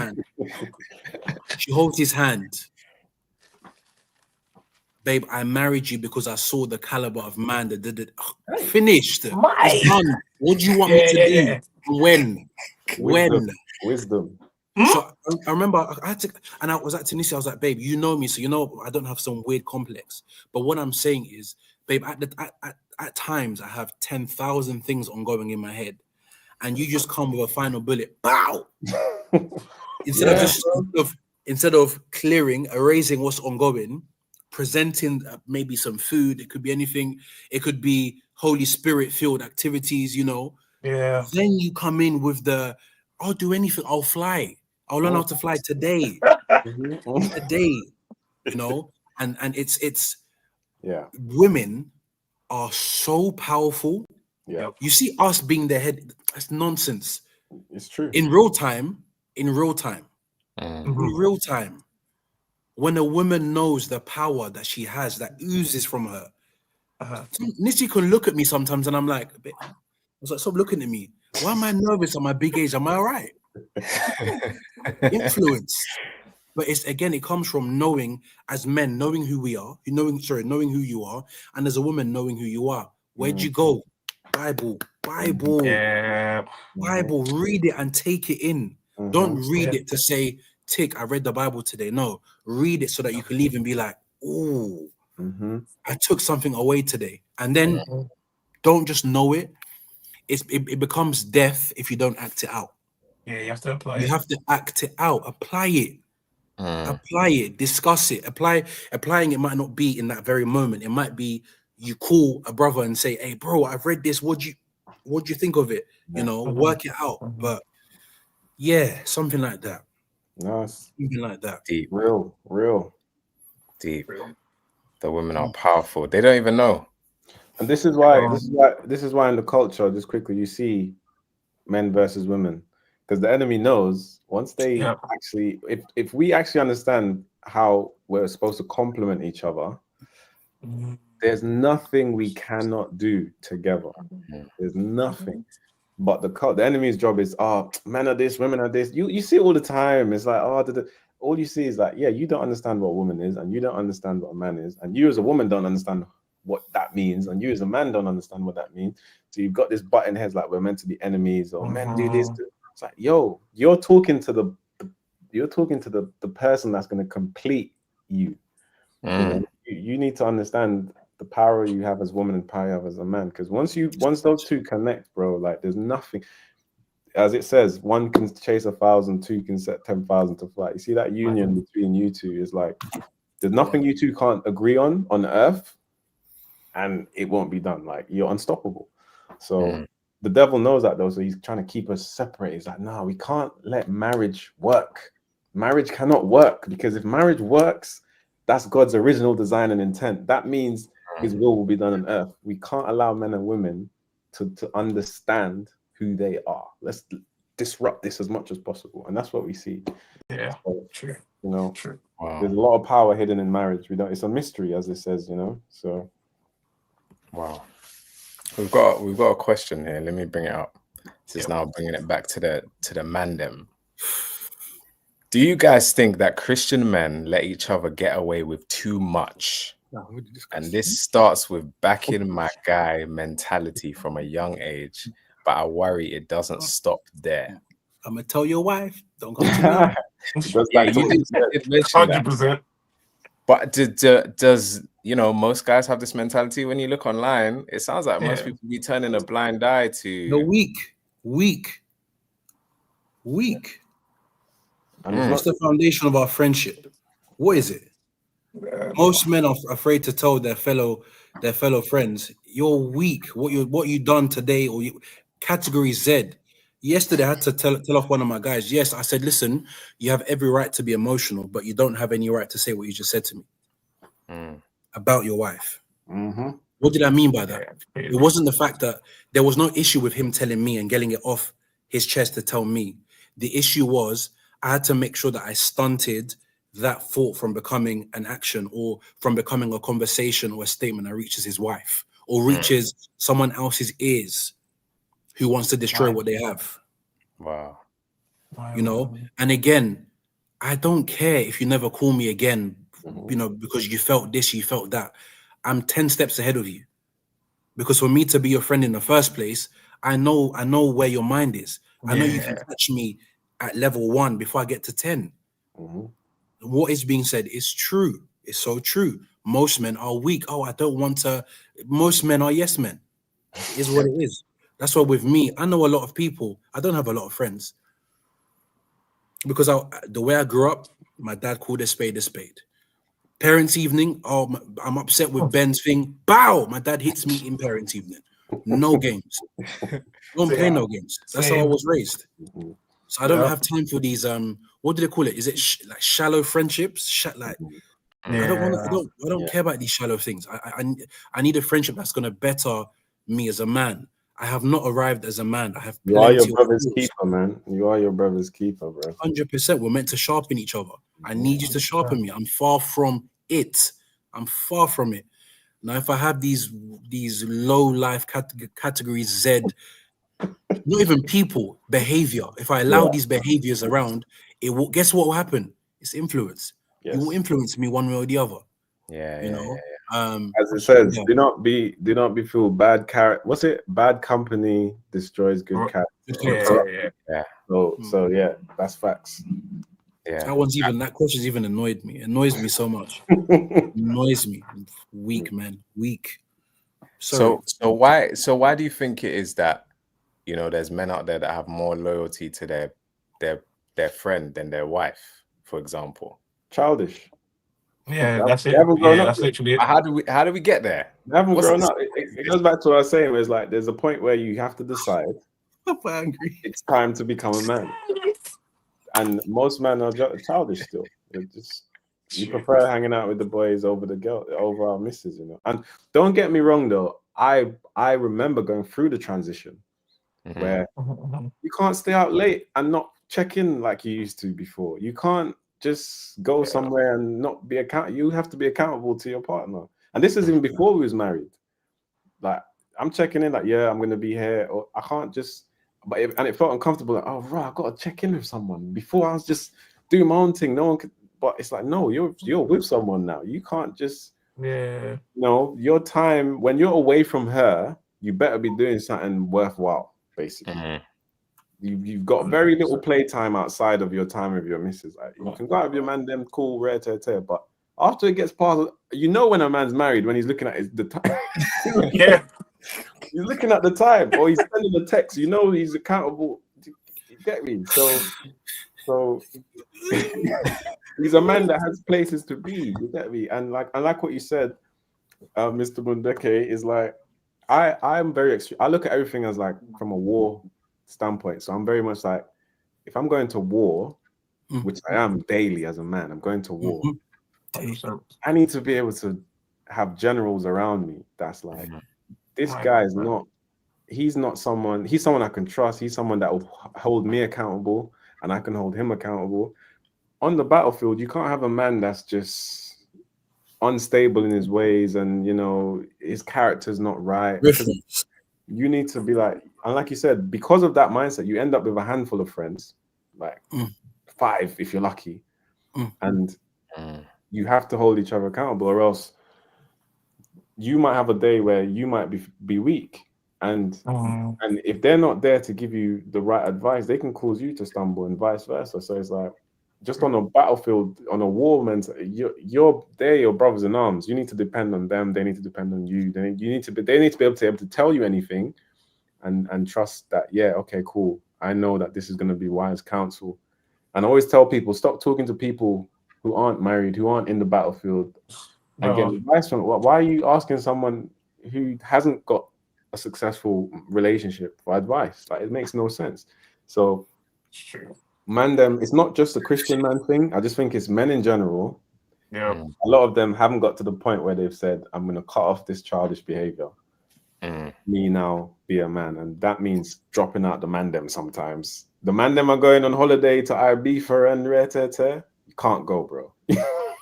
hand. Babe, I married you because I saw the caliber of man that did it. Finished. It's done. What do you want me to do? Yeah. When? Wisdom. So I remember I was at Tunisia. I was like, babe, you know me, so I don't have some weird complex. But what I'm saying is, babe, at times I have 10,000 things ongoing in my head, and you just come with a final bullet, bow. Instead of clearing, erasing what's ongoing, presenting maybe some food. It could be anything. It could be Holy Spirit filled activities. Yeah. Then you come in with I'll do anything. I'll fly. I'll learn how to fly today. Today, and it's women are so powerful. Yeah. You see us being their head, that's nonsense. It's true. In real time, when a woman knows the power that she has, that oozes from her, Nissy can look at me sometimes and I'm like, I was like, stop looking at me. Why am I nervous at my big age? Am I all right? Influence. But it comes from knowing, as men, knowing who we are, knowing who you are, and as a woman, knowing who you are. Where'd you go? Bible. Yeah. Bible, read it and take it in. Don't read it to say, tick, I read the Bible today. No, read it so that you can leave and be like, oh, I took something away today. And then don't just know it. It becomes death if you don't act it out. Yeah, you have to apply it. You have to act it out. Apply it. Apply it. Discuss it. Applying it might not be in that very moment. It might be you call a brother and say, hey, bro, I've read this. What'd you think of it? Work it out. But yeah, something like that. Nice. Something like that. Deep. Real. Deep. The women are powerful. They don't even know. And this is why in the culture, just quickly, you see men versus women, because the enemy knows once they actually, if we actually understand how we're supposed to complement each other, there's nothing we cannot do together. There's nothing. But the enemy's job is, men are this, women are this. You see it all the time. It's like, all you see is like, yeah, you don't understand what a woman is, and you don't understand what a man is, and you as a woman don't understand what that means, and you as a man don't understand what that means. So you've got this button heads like we're meant to be enemies, or men do this. It's like, yo, you're talking to the person that's going to complete you. You know, you need to understand the power you have as a woman and power you have as a man. Because once those two connect, bro, like there's nothing. As it says, one can chase 1,000, two can set 10,000 to flight. You see that union between you two is like there's nothing you two can't agree on earth, and it won't be done. Like you're unstoppable. So the devil knows that though, so he's trying to keep us separate. He's like, no, we can't let marriage work. Marriage cannot work, because if marriage works, that's God's original design and intent. That means his will be done on earth. We can't allow men and women to understand who they are. Let's disrupt this as much as possible. And that's what we see. Yeah, so, true. You know, true. There's a lot of power hidden in marriage. It's a mystery, as it says, you know. So wow. We've got a question here. Let me bring it up. This is now bringing it back to the mandem. Do you guys think that Christian men let each other get away with too much? And this starts with backing my guy mentality from a young age, but I worry it doesn't stop there. I'm gonna tell your wife, don't go to me. Yeah, you did mention 100%. But does most guys have this mentality? When you look online, it sounds like most people be turning a blind eye to. No, weak. And what's the foundation of our friendship? What is it? Most men are afraid to tell their fellow friends, "You're weak. What you done today?" Or category Z. Yesterday, I had to tell off one of my guys. Yes, I said, "Listen, you have every right to be emotional, but you don't have any right to say what you just said to me about your wife." What did I mean by that? It wasn't the fact that there was no issue with him telling me and getting it off his chest to tell me. The issue was I had to make sure that I stunted that thought from becoming an action or from becoming a conversation or a statement that reaches his wife or reaches someone else's ears who wants to destroy what they have. Wow. You know, and again, I don't care if you never call me again, because you felt this, you felt that. I'm 10 steps ahead of you. Because for me to be your friend in the first place, I know where your mind is. I know you can catch me at level 1 before I get to 10. What is being said is true. It's so true. Most men are weak. I don't want to. Most men are yes men. It is what it is. That's why with me, I know a lot of people. I don't have a lot of friends. Because the way I grew up, my dad called a spade a spade. Parents' evening, I'm upset with Ben's thing. Bow! My dad hits me in parents' evening. No games. Don't play no games. That's how I was raised. So I don't have time for these. What do they call it? Is it like shallow friendships? I don't care about these shallow things. I need a friendship that's gonna better me as a man. I have not arrived as a man. I have. You are your brother's keeper, man. You are your brother's keeper, bro. 100%. We're meant to sharpen each other. I need you to sharpen me. I'm far from it. I'm far from it. Now, if I have these low life categories Z, not even people, behavior. If I allow these behaviors around, it will. Guess what will happen? It's influence. Yes. It will influence me one way or the other. As it says, do not be fooled. Bad character. What's it? Bad company destroys good character. So yeah, that's facts. Yeah. That question's even annoyed me. It annoys me so much. Annoys me. Weak, man. Weak. Sorry. So why do you think it is that there's men out there that have more loyalty to their friend than their wife, for example? Childish. Yeah, that's it. That's literally it. How do we get there? They haven't grown up. It goes back to what I was saying. Where it's like there's a point where you have to decide. I'm angry. It's time to become a man, and most men are childish still. You prefer hanging out with the boys over the girl, over our misses, you know. And don't get me wrong, though. I remember going through the transition where you can't stay out late and not check in like you used to before. You can't just go somewhere and not be accountable. You have to be accountable to your partner. And this is even before we was married. Like, I'm checking in, like, yeah, I'm going to be here. Or I can't just, and it felt uncomfortable. Like, oh, right, I've got to check in with someone. Before I was just doing my own thing. No one could, but it's like, no, you're with someone now. You can't just, your time, when you're away from her, you better be doing something worthwhile, basically. You've got very little playtime outside of your time with your missus. Like, you can go out with your man, them cool, rare, tear, but after it gets past, you know when a man's married when he's looking at the time. Yeah, he's looking at the time, or he's sending a text. You know he's accountable. You get me? So he's a man that has places to be. You get me? And like what you said, Mr. Mundeke, is like I'm very extreme. I look at everything as like from a war standpoint. So I'm very much like, if I'm going to war, which I am daily as a man, I'm going to war. I need to be able to have generals around me that's like, this guy is not, he's someone I can trust. He's someone that will hold me accountable and I can hold him accountable. On the battlefield, you can't have a man that's just unstable in his ways and, you know, his character's not right. You need to be like, and like you said, because of that mindset, you end up with a handful of friends, like 5 if you're lucky. And you have to hold each other accountable, or else you might have a day where you might be weak. And if they're not there to give you the right advice, they can cause you to stumble and vice versa. So it's like, just on a battlefield, on a war, they're your brothers in arms. You need to depend on them. They need to depend on you. They need to be able to tell you anything and trust that, yeah, okay, cool. I know that this is going to be wise counsel. And I always tell people, stop talking to people who aren't married, who aren't in the battlefield, and get advice from. Why are you asking someone who hasn't got a successful relationship for advice? Like, it makes no sense. So, it's not just a Christian man thing. I just think it's men in general. Yeah, a lot of them haven't got to the point where they've said, "I'm going to cut off this childish behavior. Me now be a man," and that means dropping out the mandem. Sometimes the mandem are going on holiday to Ibiza and rare. You can't go, bro.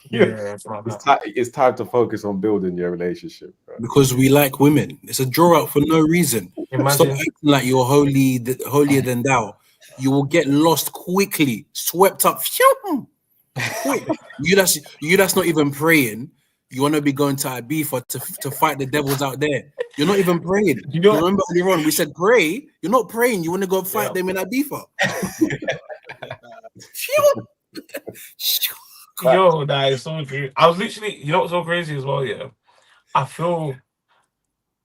It's time to focus on building your relationship, bro. Because we like women. It's a draw out for no reason. Stop acting like you're holier than thou. You will get lost quickly, swept up. Quick. You that's not even praying. You want to be going to Ibiza to fight the devils out there. You're not even praying. You remember earlier on we said pray. You're not praying. You want to go fight them in Ibiza. Yo, that is so true. I was literally, you know what's so crazy as well, yeah? I feel,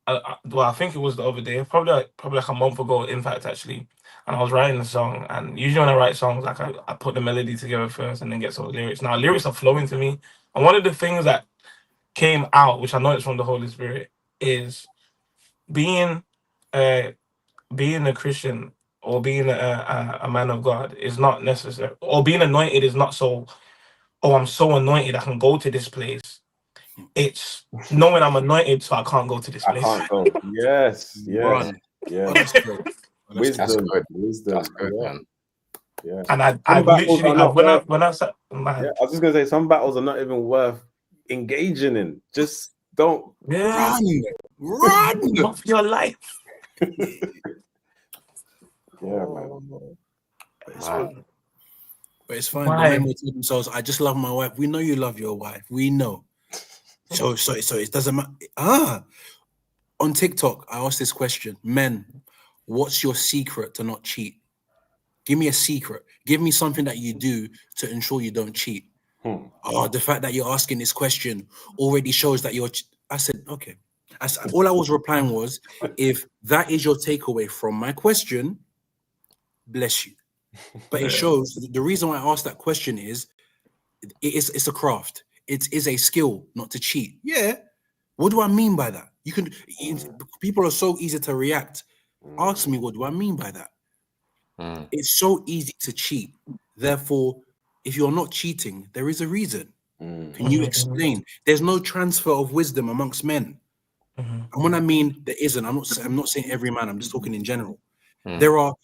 I think it was the other day, probably like a month ago, in fact, actually, and I was writing a song, and usually when I write songs, like I put the melody together first and then get some lyrics. Now, lyrics are flowing to me, and one of the things that came out, which I know it's from the Holy Spirit, is being a Christian or being a man of God is not necessary, or being anointed is not so, oh, I'm so anointed I can go to this place. It's knowing I'm anointed so I can't go to this place. I can't go. Yes. Wisdom. That's good, man. Yeah. And I literally, when I sat, I was just gonna say, some battles are not even worth engaging in. Just don't run off your life. Yeah, man. But it's fine. The men will tell themselves, I just love my wife. We know you love your wife. We know. So it doesn't matter. On TikTok, I asked this question. Men, what's your secret to not cheat? Give me a secret. Give me something that you do to ensure you don't cheat. The fact that you're asking this question already shows that you're... I said, okay. All I was replying was, if that is your takeaway from my question, bless you. But it shows the reason why I asked that question is it's a craft. It is a skill not to cheat. Yeah. What do I mean by that? People are so easy to react. Ask me, what do I mean by that? It's so easy to cheat. Therefore, if you're not cheating, there is a reason. Can you explain? There's no transfer of wisdom amongst men. And when I mean there isn't, I'm not saying every man, I'm just talking in general. There are,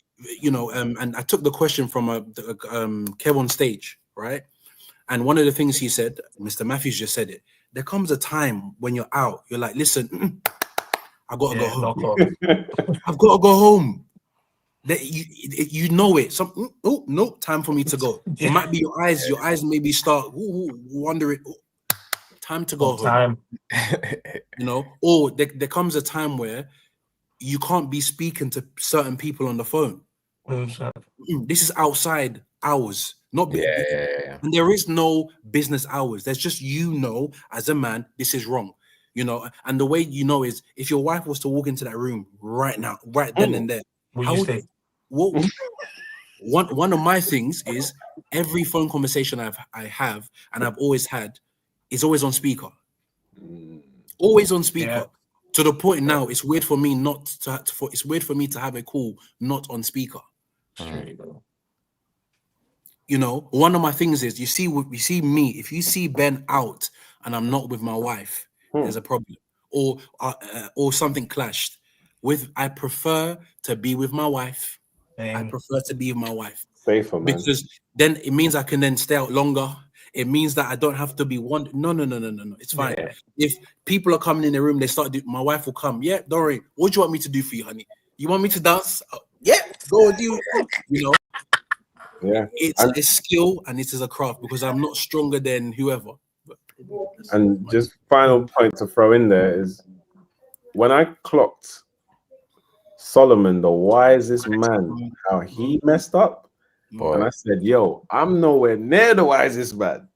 you know, and I took the question from Kev on stage, right? And one of the things he said, Mr. Matthews just said it, there comes a time when you're out, you're like, listen, I gotta go home. I've got to go home. That you know it. Oh no, time for me to go. It might be your eyes maybe start wondering. Time to go home. You know, or there comes a time where you can't be speaking to certain people on the phone. This is outside hours, not and there is no business hours. There's just, you know, as a man, this is wrong. You know, and the way you know is if your wife was to walk into that room right now, right then and there, how would you say? Well, one of my things is every phone conversation I have and I've always had is always on speaker. Always on speaker. To the point now, it's weird for me not to it's weird for me to have a call not on speaker. You know, one of my things is you see me. If you see Ben out and I'm not with my wife, there's a problem, or something clashed. I prefer to be with my wife. I prefer to be with my wife. Safer, man. Because then it means I can then stay out longer. It means that I don't have to be one. No. It's fine. Yeah. If people are coming in the room, my wife will come. Yeah, don't worry. What do you want me to do for you, honey? You want me to dance? Yeah, go do. You know. Yeah. It's a skill and it is a craft because I'm not stronger than whoever. And just final point to throw in there is when I clocked Solomon, the wisest man, how he messed up. Boy. And I said, yo, I'm nowhere near the wisest man.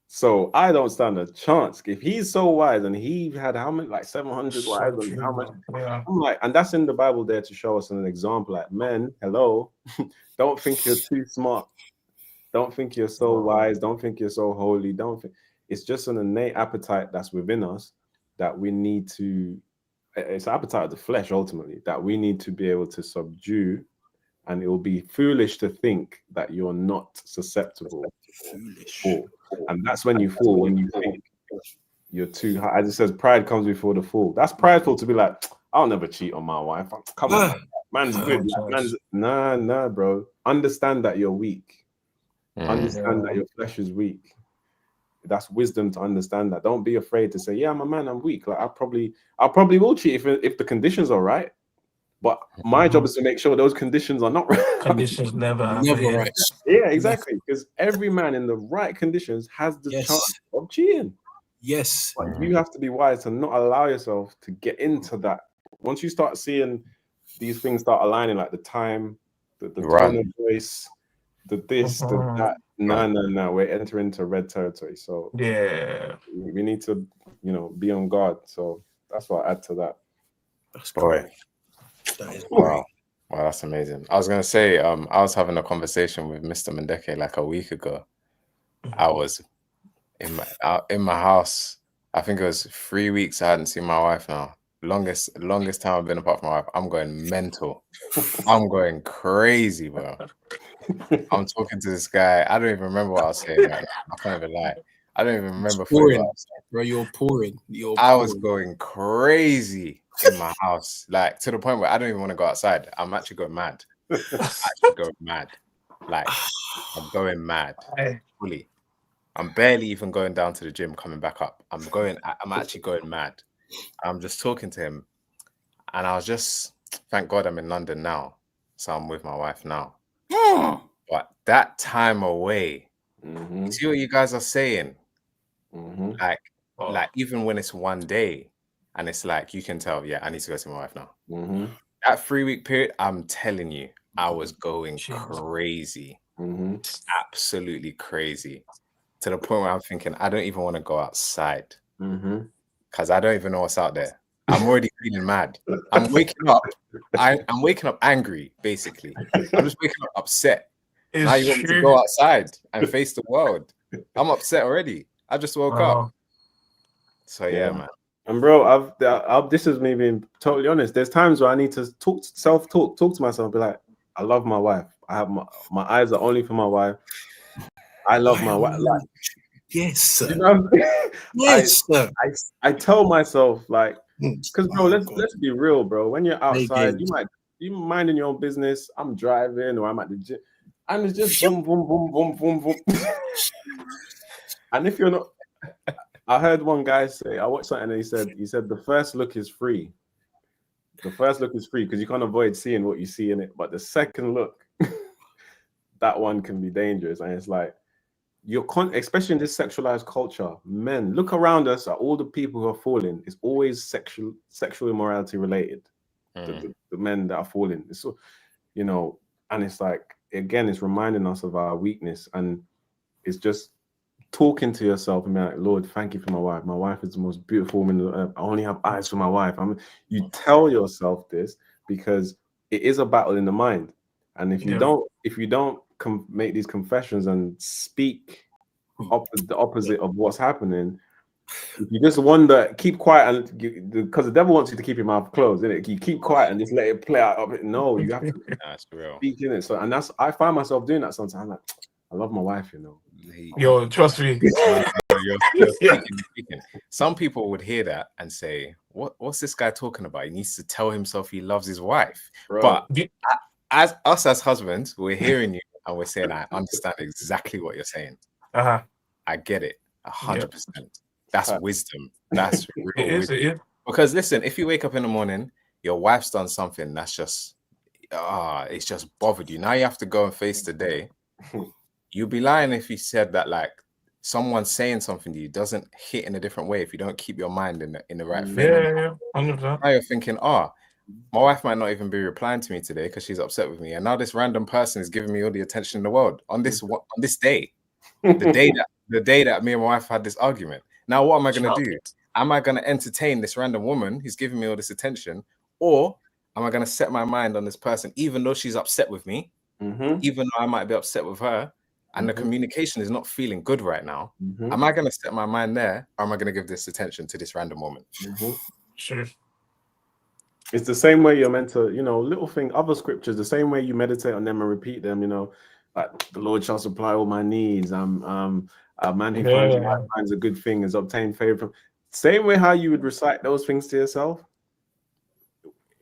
So I don't stand a chance. If he's so wise and he had how many, like 700 wives, and how much? Yeah. I'm like, and that's in the Bible there to show us an example. Like, men, hello, don't think you're too smart. Don't think you're so wise. Don't think you're so holy. Don't think it's just an innate appetite that's within us that we need to. It's appetite of the flesh, ultimately, that we need to be able to subdue. And it will be foolish to think that you're not susceptible. Foolish. And that's when you fall, when you think you're too high. As it says, pride comes before the fall. That's prideful to be like, I'll never cheat on my wife. Come on, man's good. Nah, bro. Understand that you're weak. Understand that your flesh is weak. That's wisdom to understand that. Don't be afraid to say, yeah, I'm a man, I'm weak. Like I probably will cheat if the conditions are right. But my job is to make sure those conditions are not right. Conditions never right. Yeah, exactly. Because every man in the right conditions has the chance of cheating. Yes. But you have to be wise to not allow yourself to get into that. Once you start seeing these things start aligning, like the time, the tone of voice, the this, the that. No. We're entering into red territory. So yeah, we need to, be on guard. So that's what I add to that. That's great. That is wow, that's amazing. I was gonna say, I was having a conversation with Mr. Mundeke like a week ago. I was in my house. I think it was 3 weeks. I hadn't seen my wife now. Longest time I've been apart from my wife. I'm going mental. I'm going crazy, bro. I'm talking to this guy. I don't even remember what I was saying right now. I can't even lie. I don't even remember. Bro, you're pouring. I was going crazy in my house, like to the point where I don't even want to go outside. I'm actually going mad. Like I'm going mad fully. I'm barely even going down to the gym, coming back up. I'm actually going mad. I'm just talking to him, and I was just, thank God I'm in London now, so I'm with my wife now. But that time away, you see what you guys are saying? Like even when it's one day, and it's like you can tell, yeah, I need to go see my wife now. That 3 week period, I'm telling you, I was going crazy, absolutely crazy, to the point where I'm thinking I don't even want to go outside because I don't even know what's out there. I'm already feeling mad. I'm waking up. I'm waking up angry, basically. I'm just waking up upset. Now you want me to go outside and face the world. I'm upset already. I just woke up. So yeah, man. And bro, this is me being totally honest. There's times where I need to talk to myself, be like, I love my wife. I have my eyes are only for my wife. I love my wife. Like, Yes, sir. You know, Yes, sir. I tell myself like, because bro, Oh, let's God. be real, bro. When you're Play outside, games. you minding your own business. I'm driving or I'm at the gym, and it's just boom, boom, boom, boom, boom, boom. And if you're not, I heard one guy say, I watched something and he said the first look is free. The first look is free because you can't avoid seeing what you see in it. But the second look, that one can be dangerous. And it's like, especially in this sexualized culture, men, look around us at all the people who are falling. It's always sexual immorality related. The men that are falling. It's so, you know, and it's like, again, it's reminding us of our weakness. And it's just talking to yourself and being like, Lord, thank you for my wife. My wife is the most beautiful woman on the earth. I only have eyes for my wife. You tell yourself this because it is a battle in the mind. And if you don't make these confessions and speak the opposite of what's happening, if you just wonder, keep quiet, and because the devil wants you to keep your mouth closed, innit? You keep quiet and just let it play out. No, you have to That's real. speak in it. So, and I find myself doing that sometimes. I'm like, I love my wife, you know. Yo, trust me. You're speaking. Some people would hear that and say, what's this guy talking about? He needs to tell himself he loves his wife. Bro. But as husbands, we're hearing you and we're saying, I understand exactly what you're saying. I get it 100%. That's wisdom. That's real wisdom. It is. Because listen, if you wake up in the morning, your wife's done something that's just it's just bothered you. Now you have to go and face the day. You'd be lying if you said that like someone saying something to you doesn't hit in a different way if you don't keep your mind in the right frame. Yeah, 100%. Now you're thinking, my wife might not even be replying to me today because she's upset with me, and now this random person is giving me all the attention in the world on this day, the day that me and my wife had this argument. Now, what am I going to do? Am I going to entertain this random woman who's giving me all this attention, or am I going to set my mind on this person, even though she's upset with me, even though I might be upset with her, and the communication is not feeling good right now? Am I going to set my mind there, or am I going to give this attention to this random woman? Sure. It's the same way you're meant to, little thing, other scriptures, the same way you meditate on them and repeat them, like the Lord shall supply all my needs. A man who finds a good thing has obtained favor from. Same way how you would recite those things to yourself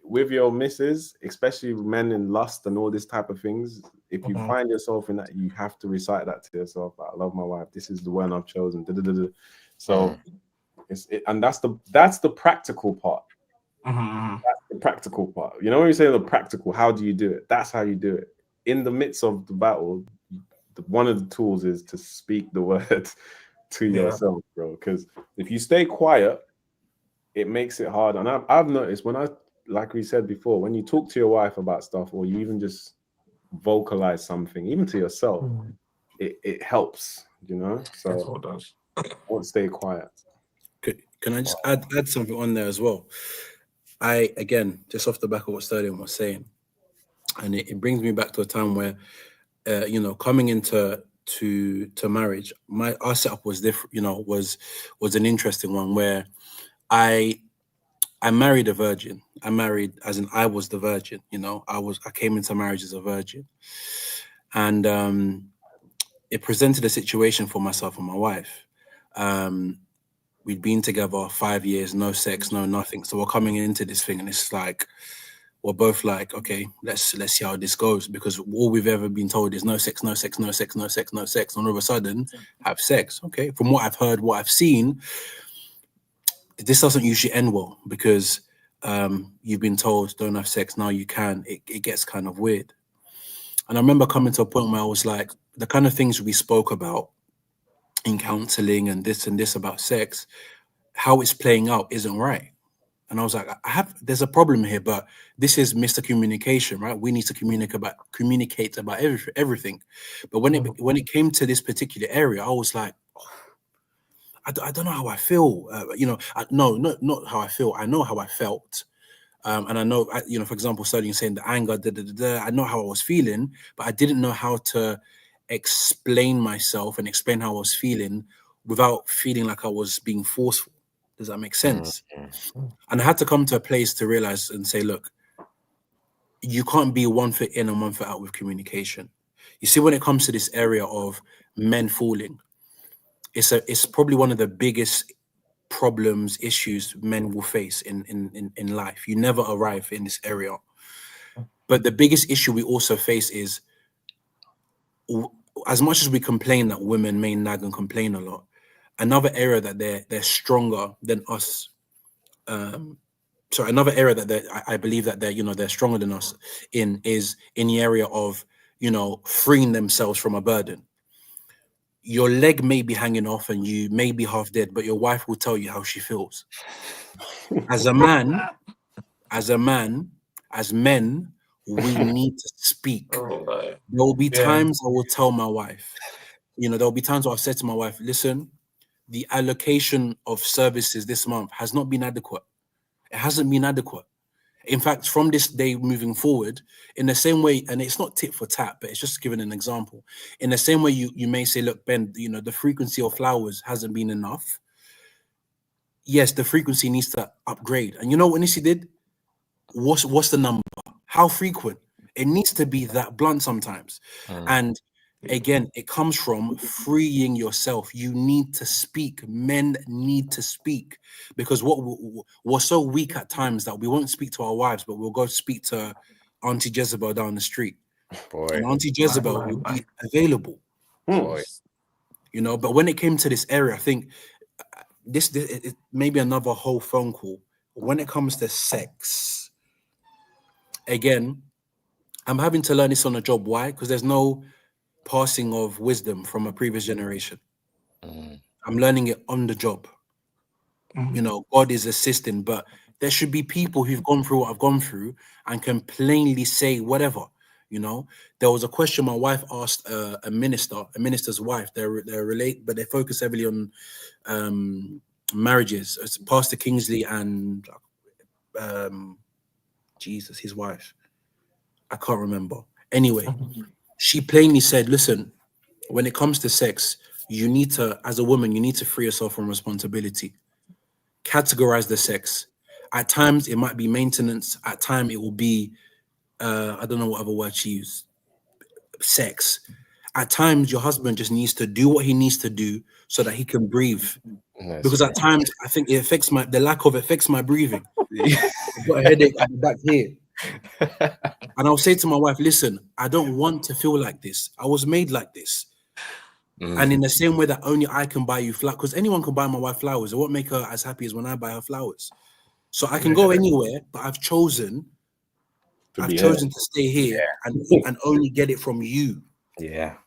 with your missus, especially men in lust and all this type of things. If you find yourself in that, you have to recite that to yourself. I love my wife. This is the one I've chosen. So and that's the practical part. That's the practical part. You know when you say the practical, how do you do it? That's how you do it. In the midst of the battle, one of the tools is to speak the word to yourself, bro. Because if you stay quiet, it makes it hard. And I've noticed when like we said before, when you talk to your wife about stuff, or you even just vocalize something, even to yourself, it helps, So that's what it does. Don't stay quiet. Can I just add something on there as well? Again, just off the back of what Sterling was saying, and it brings me back to a time where, coming into marriage, our setup was different. Was an interesting one where I married a virgin. I married as in I was the virgin. I came into marriage as a virgin, and it presented a situation for myself and my wife. We'd been together 5 years, no sex, no nothing. So we're coming into this thing, and it's like we're both like, okay, let's see how this goes, because all we've ever been told is no sex, no sex, no sex, no sex, no sex. And all of a sudden, have sex. Okay, from what I've heard, what I've seen, this doesn't usually end well, because you've been told don't have sex, now you can. It gets kind of weird. And I remember coming to a point where I was like, the kind of things we spoke about in counseling and this about sex, how it's playing out isn't right. And I was like, there's a problem here, but this is Mr. Communication, right? We need to communicate about everything. But when it came to this particular area, I was like, I don't know how I feel. Not how I feel. I know how I felt. And I know, for example, Sterling saying the anger, I know how I was feeling, but I didn't know how to explain myself and explain how I was feeling without feeling like I was being forceful. Does that make sense? And I had to come to a place to realize and say, look, you can't be 1 foot in and 1 foot out with communication. You see, when it comes to this area of men falling, it's probably one of the biggest problems, issues men will face in life. You never arrive in this area. But the biggest issue we also face is, as much as we complain that women may nag and complain a lot, another area that they're stronger than us. So another area that I believe that they're stronger than us is in the area of freeing themselves from a burden. Your leg may be hanging off and you may be half dead, but your wife will tell you how she feels. As men, we need to speak. There will be times I will tell my wife, there will be times where I've said to my wife, listen, the allocation of services this month has not been adequate. It hasn't been adequate. In fact, from this day moving forward, in the same way, and it's not tit for tat, but it's just giving an example. In the same way, you may say, look, Ben, the frequency of flowers hasn't been enough. Yes, the frequency needs to upgrade. And you know what Nisi did? What's the number? How frequent? It needs to be that blunt sometimes. And again, it comes from freeing yourself. You need to speak. Men need to speak, because we're so weak at times that we won't speak to our wives, but we'll go speak to Auntie Jezebel down the street. Boy. And Auntie Jezebel will be available. Boy. But when it came to this area, I think it may be another whole phone call. When it comes to sex, again, I'm having to learn this on the job. Why? Because there's no passing of wisdom from a previous generation. I'm learning it on the job. God is assisting, but there should be people who've gone through what I've gone through and can plainly say whatever. There was a question my wife asked a minister's wife. They're related, but they focus heavily on marriages. It's Pastor Kingsley and Jesus, his wife. I can't remember. Anyway, she plainly said, listen, when it comes to sex, you need to, as a woman, you need to free yourself from responsibility. Categorize the sex. At times, it might be maintenance. At times, it will be, I don't know what other word she used, sex. At times, your husband just needs to do what he needs to do so that he can breathe. Because at times, I think the lack of it affects my breathing. I've got a headache at the back here. And I'll say to my wife, listen, I don't want to feel like this. I was made like this. And in the same way that only I can buy you flowers, because anyone can buy my wife flowers. It won't make her as happy as when I buy her flowers. So I can go anywhere, but I've chosen to stay here and only get it from you. Yeah.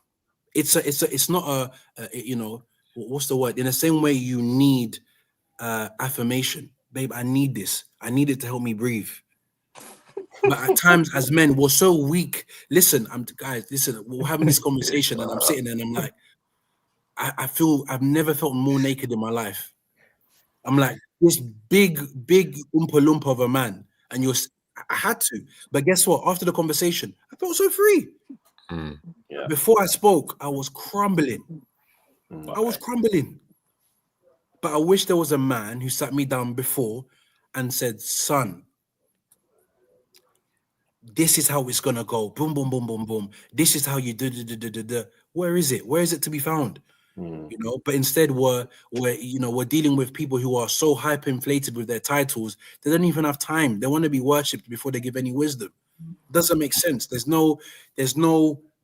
It's not what's the word? In the same way you need affirmation. Babe, I need this. I need it to help me breathe. But at times, as men, we're so weak. Listen, we're having this conversation, and I'm sitting there, and I'm like, I feel I've never felt more naked in my life. I'm like this big oompa loompa of a man, and I had to. But guess what? After the conversation, I felt so free. Before I spoke, I was crumbling. But I wish there was a man who sat me down before and said, son, this is how it's gonna go. Boom, boom, boom, boom, boom. This is how you do. Where is it? Where is it to be found? But instead we're dealing with people who are so hyper-inflated with their titles, they don't even have time. They want to be worshipped before they give any wisdom. Doesn't make sense. There's no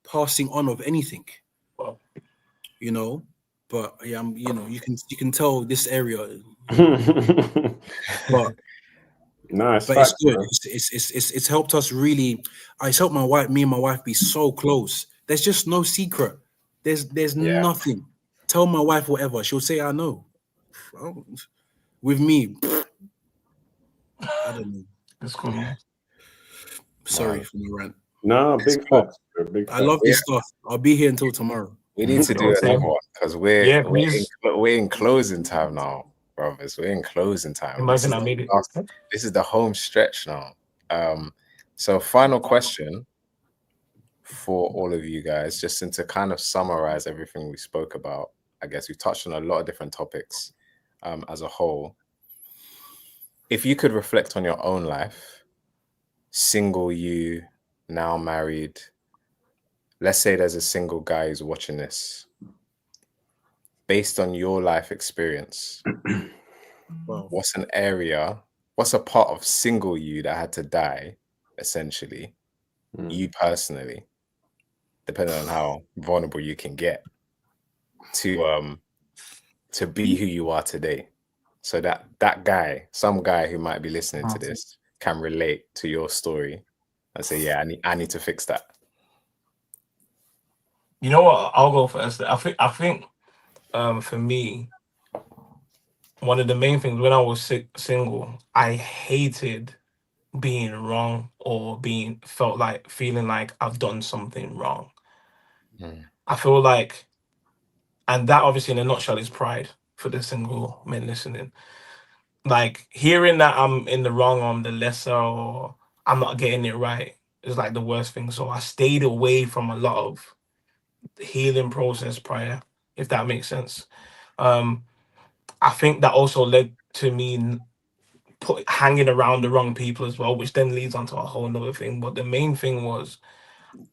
passing on of anything. But yeah, you can tell this area. But nice. But it's good. It's helped us really. It's helped me and my wife be so close. There's just no secret. There's nothing. Tell my wife whatever. She'll say, I know. With me, I don't know. That's cool, man. Sorry for the rant. No, big facts. I love this stuff. I'll be here until tomorrow. We need to do another one because we're in closing time now, brothers. We're in closing time. Imagine I made it. This is the home stretch now. So final question for all of you guys, just to kind of summarize everything we spoke about. I guess we touched on a lot of different topics as a whole. If you could reflect on your own life, single you, now married, let's say there's a single guy who's watching this. based on your life experience, Wow. what's a part of single you that had to die, essentially, you personally, depending on how vulnerable you can get to be who you are today? So that guy, some guy who might be listening to this, can relate to your story and say, yeah, I need to fix that. You know what? I'll go first. I think for me, one of the main things when I was single, I hated being wrong or feeling like I've done something wrong. I feel like, and that obviously in a nutshell is pride for the single men listening. Like hearing that I'm in the wrong, or I'm the lesser, or I'm not getting it right is like the worst thing. So I stayed away from a lot of the healing process prior, if that makes sense. I think that also led to me hanging around the wrong people as well, which then leads onto a whole nother thing. But the main thing was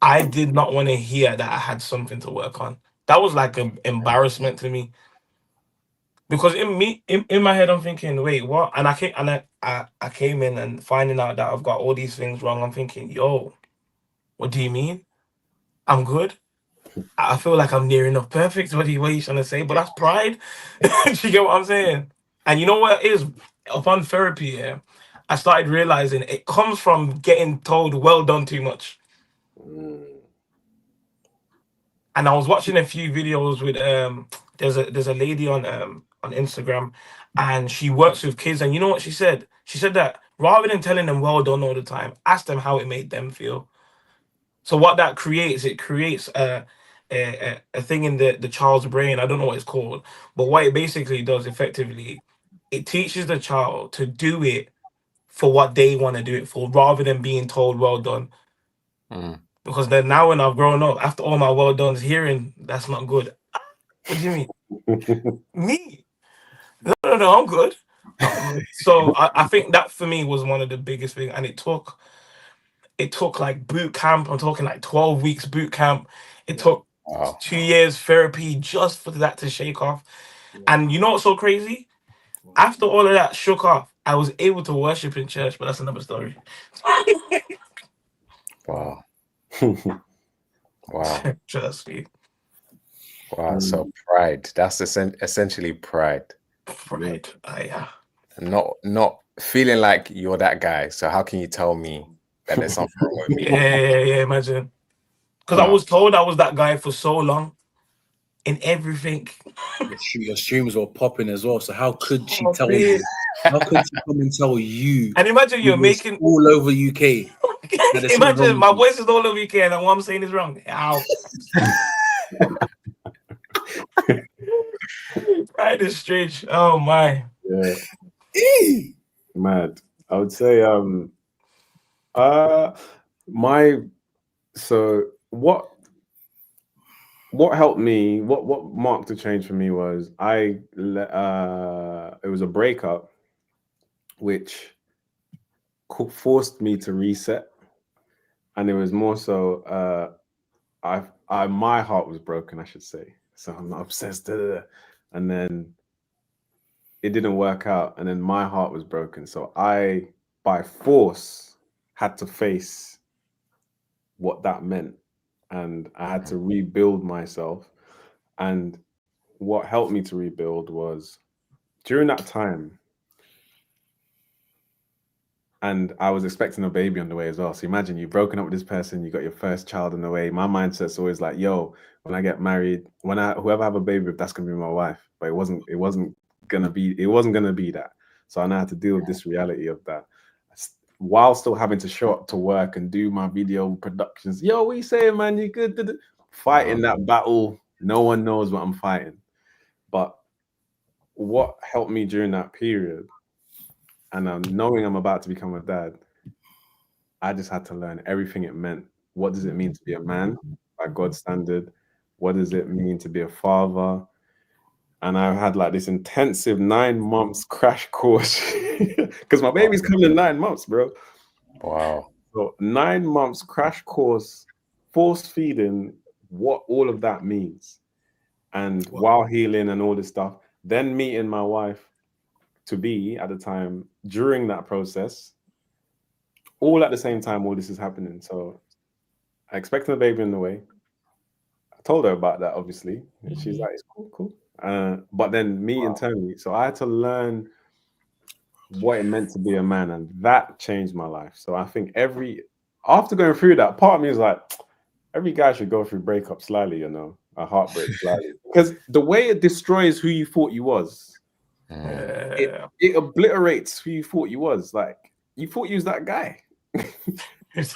I did not want to hear that I had something to work on. That was like an embarrassment to me. Because in my head I'm thinking, wait, what? And I came in and finding out that I've got all these things wrong. I'm thinking, yo, what do you mean? I'm good. I feel like I'm near enough perfect. What are you trying to say? But that's pride. Do you get what I'm saying? And you know what it is? Upon therapy, yeah, I started realizing it comes from getting told well done too much. And I was watching a few videos with there's a lady on Instagram, and she works with kids, and you know what she said? She said that rather than telling them well done all the time, ask them how it made them feel. So what that creates, it creates a thing in the child's brain. I don't know what it's called, but what it basically does effectively, it teaches the child to do it for what they want to do it for, rather than being told well done. Because then now when I've grown up, after all my well done's hearing that's not good. What do you mean? Me? No, I'm good. So I think that for me was one of the biggest things, and it took like boot camp. I'm talking like 12 weeks boot camp. It took 2 years therapy just for that to shake off. And you know what's so crazy? After all of that shook off, I was able to worship in church, but that's another story. Wow. Wow. Trust me. Wow. So pride. That's essentially pride. Pride. Yeah. Not feeling like you're that guy. So how can you tell me that there's something wrong with me? Yeah. Imagine. Because I was told I was that guy for so long in everything. Your streams were popping as well. So how could she tell you? How could she come and tell you? And imagine you're making all over UK. Imagine my voice is all over UK and what I'm saying is wrong. Ow. Pride is strange. Oh my. Yeah. Mad. I would say what helped me, what marked the change for me was it was a breakup which forced me to reset, and it was more so my heart was broken, I should say. So I'm not obsessed, and then it didn't work out, and then my heart was broken. So I, by force, had to face what that meant, and I had to rebuild myself. And what helped me to rebuild was during that time, and I was expecting a baby on the way as well. So imagine you've broken up with this person, you got your first child on the way. My mindset's always like, yo, when I get married, whoever I have a baby with, that's gonna be my wife. But it wasn't gonna be that. So I now had to deal with this reality of that, while still having to show up to work and do my video productions. Yo, what you saying, man? You good? Fighting that battle. No one knows what I'm fighting. But what helped me during that period, and knowing I'm about to become a dad, I just had to learn everything it meant. What does it mean to be a man by God's standard? What does it mean to be a father? And I had like this intensive 9 months crash course because my baby's coming in 9 months, bro. Wow. So 9 months crash course, force feeding what all of that means. and while healing and all this stuff, then meeting my wife to be at the time during that process, all at the same time, all this is happening. So I expected a baby in the way. I told her about that, obviously. And she's like, it's cool. But then me internally, so I had to learn what it meant to be a man, and that changed my life. So I think after going through that, part of me is like, every guy should go through breakup slightly, you know, a heartbreak slightly, because the way it destroys who you thought you was, it obliterates who you thought you was. Like, you thought you was that guy. And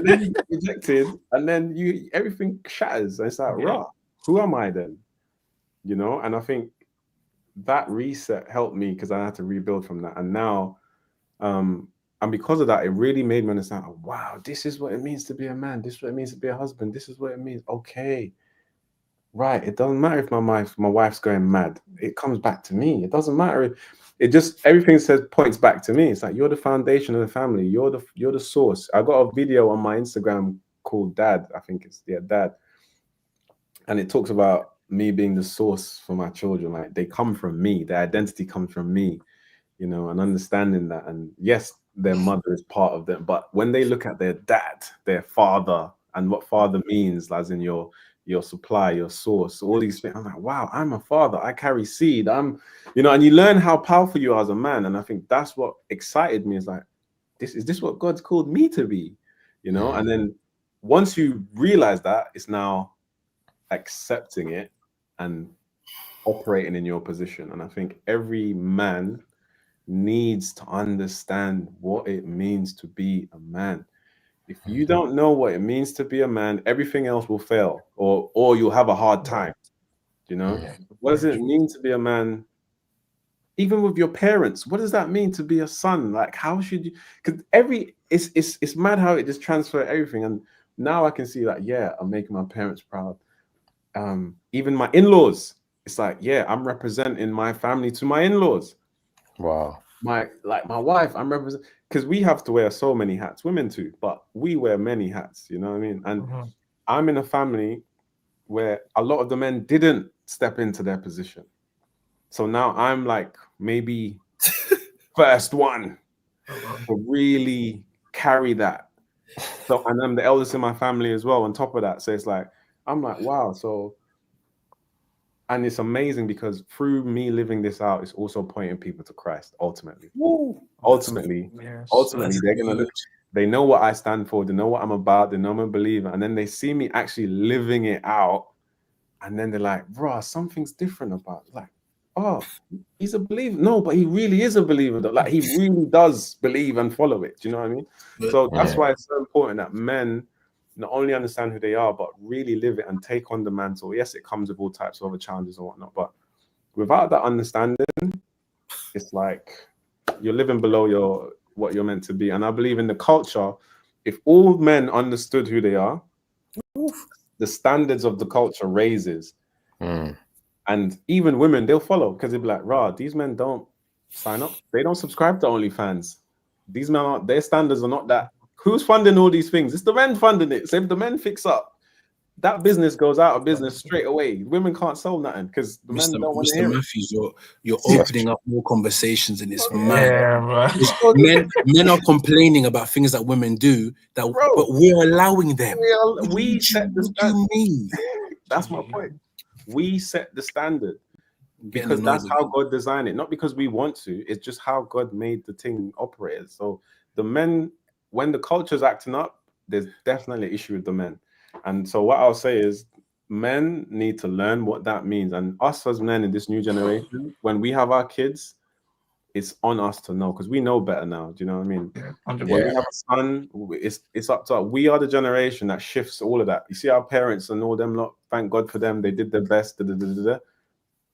then you get rejected, and then everything shatters. And it's like, raw, who am I then? You know, and I think that reset helped me because I had to rebuild from that. And now, and because of that, it really made me understand, oh, wow, this is what it means to be a man. This is what it means to be a husband. This is what it means. Okay. Right. It doesn't matter if my wife's going mad. It comes back to me. It doesn't matter. Everything points back to me. It's like, you're the foundation of the family. You're the source. I got a video on my Instagram called Dad. I think it's Dad. And it talks about me being the source for my children. Like, they come from me. Their identity comes from me, you know, and understanding that. And yes, their mother is part of them, but when they look at their dad, their father, and what father means, as in your supply, your source, all these things, I'm like, wow, I'm a father. I carry seed. And you learn how powerful you are as a man. And I think that's what excited me. Is like, is this what God's called me to be? You know, and then once you realize that, it's now accepting it and operating in your position. And I think every man needs to understand what it means to be a man. If you don't know what it means to be a man, everything else will fail, or you'll have a hard time. You know, what does it mean to be a man? Even with your parents, what does that mean to be a son? Like, how should you? Because it's mad how it just transfer everything. And now I can see that, yeah, I'm making my parents proud. Even my in-laws, it's like, yeah, I'm representing my family to my in-laws. Wow. My wife, I'm representing, because we have to wear so many hats, women too, but we wear many hats, you know what I mean? And I'm in a family where a lot of the men didn't step into their position. So now I'm like maybe first one to really carry that. So, and I'm the eldest in my family as well on top of that. So it's like, I'm like, wow. So, and it's amazing because through me living this out, it's also pointing people to Christ ultimately. Woo! Ultimately, they're gonna look, they know what I stand for, they know what I'm about, they know I'm a believer, and then they see me actually living it out, and then they're like, bro, something's different about it. Like, oh, he's a believer. No, but he really is a believer. Like, he really does believe and follow it. Do you know what I mean? So that's why it's so important that men not only understand who they are, but really live it and take on the mantle. Yes, it comes with all types of other challenges and whatnot, but without that understanding, it's like you're living below what you're meant to be. And I believe in the culture, if all men understood who they are, the standards of the culture raises. And even women, they'll follow, because they'll be like, rah, these men don't sign up. They don't subscribe to OnlyFans. These men aren't, their standards are not that. Who's funding all these things? It's the men funding it. So if the men fix up, that business goes out of business straight away. Women can't sell nothing because the men don't want to hear Matthews, you're opening up more conversations, and it's mad. Men are complaining about things that women do, but we're allowing them. We set the standard. That's my point. We set the standard because that's how God designed it. Not because we want to. It's just how God made the thing operate. So the men, when the culture's acting up, there's definitely an issue with the men. And so what I'll say is men need to learn what that means. And us as men in this new generation, when we have our kids, it's on us to know, because we know better now. Do you know what I mean? When we have a son, it's up to us. We are the generation that shifts all of that. You see our parents and all them lot, thank God for them. They did their best.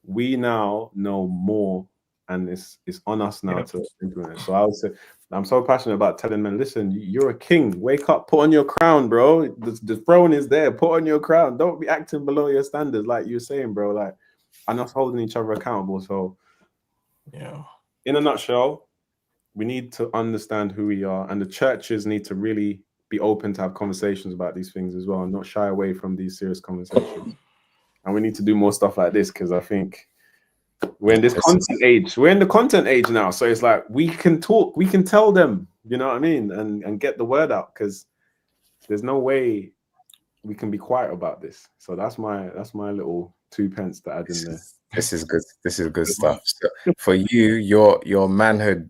We now know more, and it's on us now to implement it. So I would say, I'm so passionate about telling men, listen, you're a king. Wake up, put on your crown, bro. The throne is there. Put on your crown. Don't be acting below your standards, like you're saying, bro. Like, and us holding each other accountable. So, in a nutshell, we need to understand who we are, and the churches need to really be open to have conversations about these things as well, and not shy away from these serious conversations. and we need to do more stuff like this, because I think we're in this content age. We're in the content age now, so it's like we can talk, we can tell them, you know what I mean, and get the word out, because there's no way we can be quiet about this. So that's my little 2 pence to add in there. This is good. This is good stuff. So for you, your manhood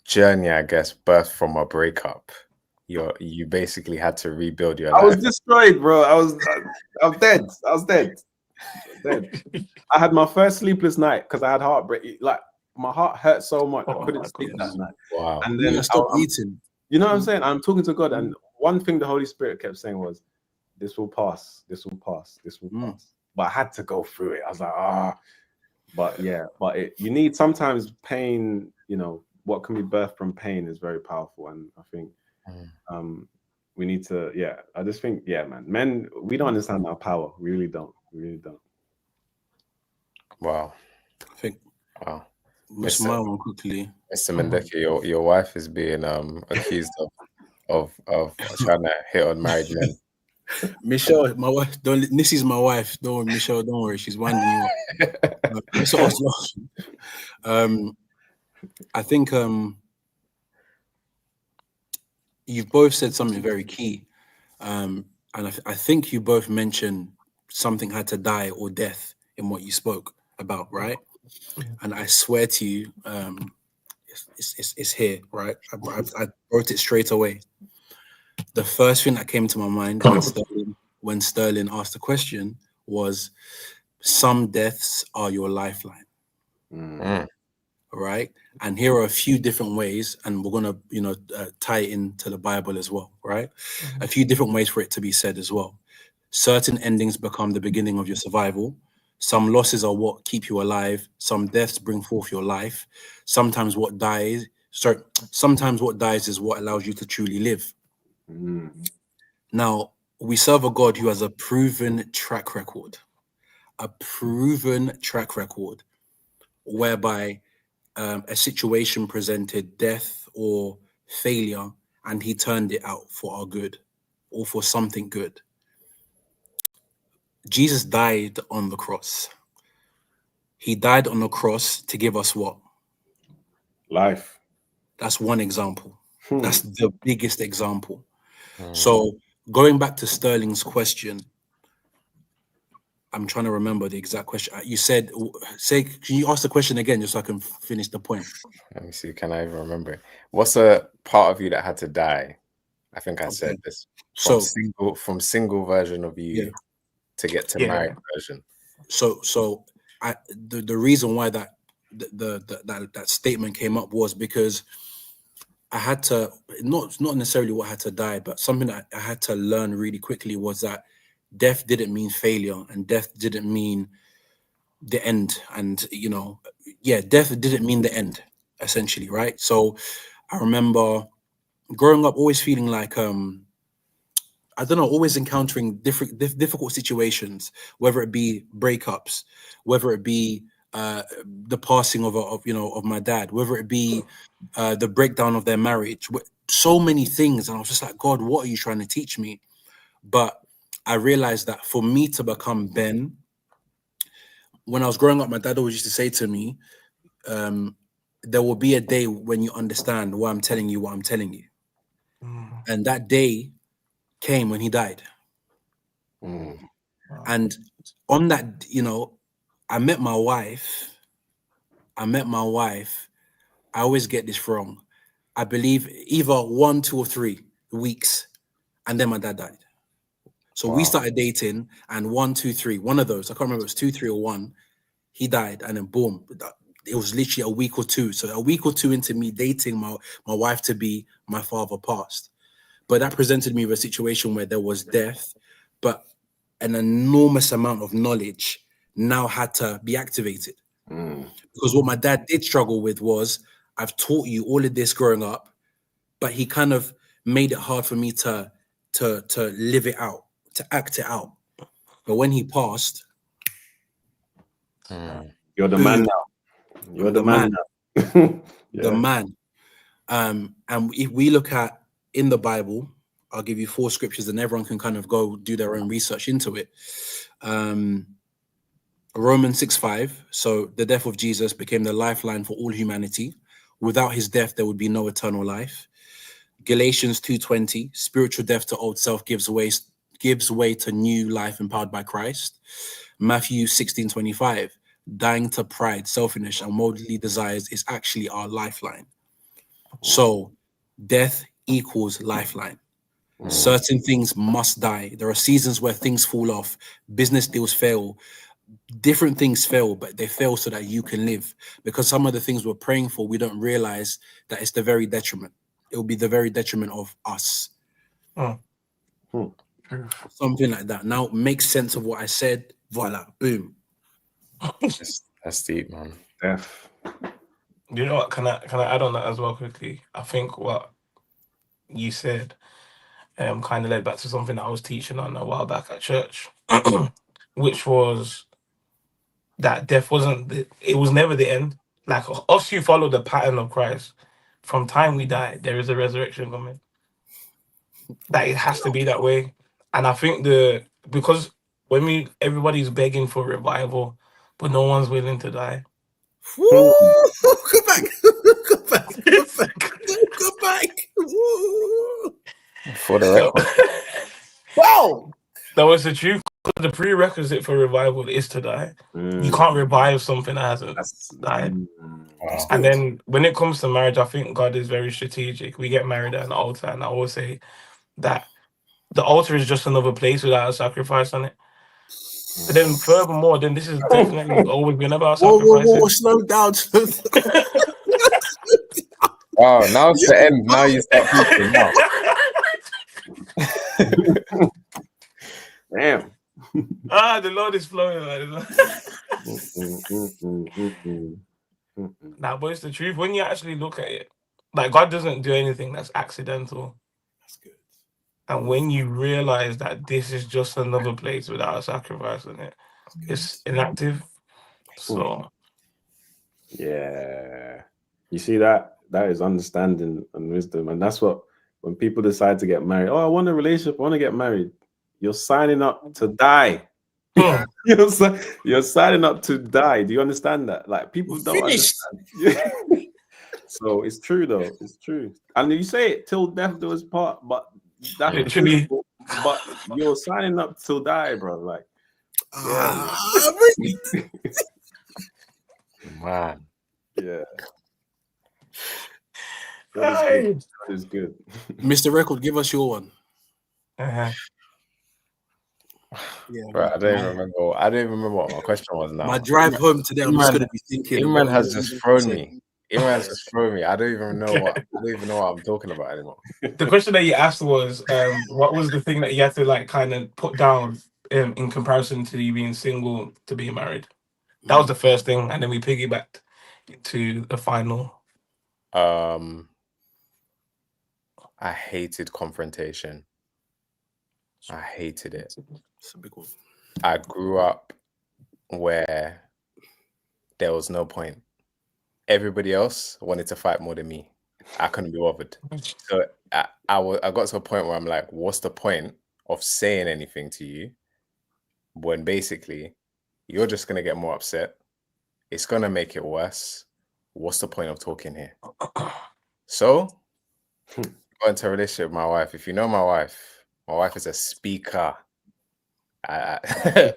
journey, I guess, birthed from a breakup. You basically had to rebuild your life. I was destroyed, bro. I was dead. I was dead. I had my first sleepless night because I had heartbreak. Like, my heart hurt so much, I couldn't sleep that night. Wow. And then I stopped eating. You know what I'm saying? I'm talking to God, and one thing the Holy Spirit kept saying was, "This will pass. This will pass. This will pass." But I had to go through it. I was like, But yeah, you need sometimes pain. You know, what can be birthed from pain is very powerful, and I think we need to. Yeah, I just think, yeah, man, men, we don't understand our power. We really don't. We really don't. Wow. I think. Wow. Mr. Marwan, quickly. Mr. Mundeke, your wife is being accused of trying to hit on married men. Michelle, my wife. Nissy's my wife. Don't worry, Michelle. Don't worry. She's winding you up. I think you've both said something very key, and I think you both mentioned something had to die or death in what you spoke about, right? And I swear to you, it's here, right? I wrote it straight away. The first thing that came to my mind when Sterling asked the question was, some deaths are your lifeline. Right? And here are a few different ways, and we're going to, tie it into the Bible as well, right? A few different ways for it to be said as well. Certain endings become the beginning of your survival. Some losses are what keep you alive. Some deaths bring forth your life. Sometimes what dies is what allows you to truly live. Now, we serve a God who has a proven track record, whereby a situation presented death or failure, and he turned it out for our good or for something good. Jesus died on the cross. He died on the cross to give us what? Life. That's one example. That's the biggest example. So going back to Sterling's question, I'm trying to remember the exact question. You said, can you ask the question again just so I can finish the point? Let me see. Can I even remember it? What's a part of you that had to die? I think I said this. From single version of you to get to married version. So the reason why that statement came up was because I had to, not necessarily what had to die, but something that I had to learn really quickly was that death didn't mean failure, and death didn't mean the end. And, death didn't mean the end, essentially, right? So I remember growing up always feeling like, always encountering difficult situations, whether it be breakups, whether it be the passing of my dad, whether it be the breakdown of their marriage, so many things. And I was just like, God, what are you trying to teach me? But I realized that for me to become Ben, when I was growing up, my dad always used to say to me, there will be a day when you understand why I'm telling you what I'm telling you. And that day came when he died. And on that, I met my wife. I always get this wrong. I believe either 1, 2, or 3 weeks, and then my dad died. So we started dating, and 1, 2, 3, one of those, I can't remember if it was 2, 3, or 1, he died, and then boom, it was literally a week or 2. So a week or 2 into me dating my wife to be, my father passed. But that presented me with a situation where there was death, but an enormous amount of knowledge now had to be activated. Because what my dad did struggle with was, I've taught you all of this growing up, but he kind of made it hard for me to live it out, to act it out. But when he passed, you're the man now. You're the man now. The man. And if we look at in the Bible, I'll give you 4 scriptures and everyone can kind of go do their own research into it. Romans 6:5. So the death of Jesus became the lifeline for all humanity. Without his death, there would be no eternal life. Galatians 2:20. Spiritual death to old self gives way to new life empowered by Christ. Matthew 16:25. Dying to pride, selfishness, and worldly desires is actually our lifeline. So death equals lifeline. Certain things must die. There are seasons where things fall off, business deals fail, different things fail, but they fail so that you can live. Because some of the things we're praying for, we don't realize that it's the very detriment. It will be the very detriment of us. Something like that. Now make sense of what I said. Voila, boom. That's deep, man. Death. You know what? Can I add on that as well quickly? I think what you said kind of led back to something that I was teaching on a while back at church, which was that death it was never the end. Like us who follow the pattern of Christ, from time we die, there is a resurrection coming. That it has to be that way. And I think because when everybody's begging for revival, but no one's willing to die. Woo! Go back. Go back. Go back. Go back. Woo! For the record. Wow. That was the truth. The prerequisite for revival is to die. You can't revive something that hasn't died. Wow. And then when it comes to marriage, I think God is very strategic. We get married at an altar, and I always say that the altar is just another place without a sacrifice on it. But then furthermore, then this is definitely always been about sacrifices. Whoa, slow down. Wow, now it's the end. Now you start preaching now. Damn. The Lord is flowing. Nah, but it's the truth. When you actually look at it, like God doesn't do anything that's accidental. That's good. And when you realize that this is just another place without a sacrifice on it, it's inactive. So yeah, you see that is understanding and wisdom, and that's what when people decide to get married. Oh, I want a relationship. I want to get married. You're signing up to die. You're signing up to die. Do you understand that? Like people don't understand. So it's true though. It's true. And you say it till death do us part, but that's literally. true. But you're signing up to die, bro. Like, Man. yeah. That is good. Mr. Record, give us your one. Uh-huh. Yeah, Right, I don't even remember what my question was now. My drive home today, I'm just gonna be thinking. Imran has just thrown me. Imran's just thrown me. I don't even know what I'm talking about anymore. The question that you asked was, what was the thing that you had to like kind of put down in comparison to you being single to being married? That was the first thing, and then we piggybacked to the final. I hated confrontation. I hated it. It's a big one. I grew up where there was no point. Everybody else wanted to fight more than me. I couldn't be bothered. So I got to a point where I'm like, what's the point of saying anything to you when basically you're just going to get more upset? It's going to make it worse. What's the point of talking here? So got into a relationship with my wife. If you know my wife is a speaker. My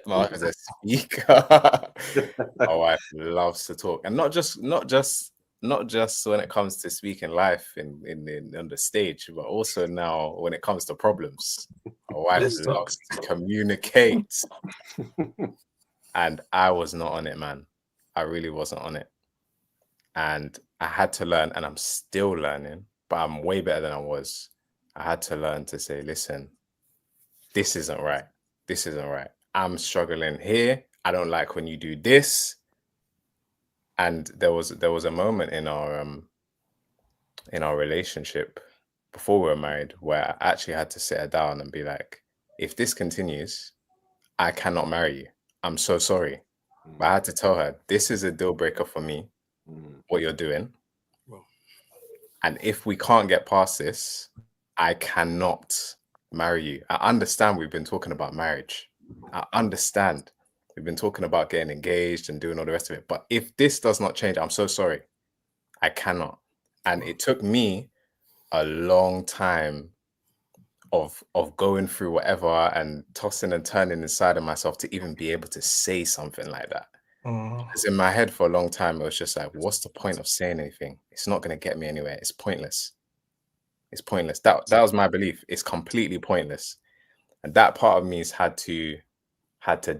wife is a speaker. My wife loves to talk, and not just when it comes to speaking life in on the stage, but also now when it comes to problems. My wife loves to communicate, and I was not on it, man. I really wasn't on it, and I had to learn, and I'm still learning, but I'm way better than I was. I had to learn to say, listen, this isn't right. This isn't right. I'm struggling here. I don't like when you do this. And there was a moment in our relationship before we were married where I actually had to sit her down and be like, if this continues, I cannot marry you. I'm so sorry. But I had to tell her, this is a deal breaker for me, what you're doing. And if we can't get past this, I cannot marry you. I understand we've been talking about marriage. I understand We've been talking about getting engaged and doing all the rest of it. But if this does not change, I'm so sorry. I cannot. And it took me a long time of going through whatever and tossing and turning inside of myself to even be able to say something like that. Because in my head for a long time, it was just like, what's the point of saying anything? It's not going to get me anywhere. It's pointless. It's pointless. That was my belief. It's completely pointless. And that part of me has had to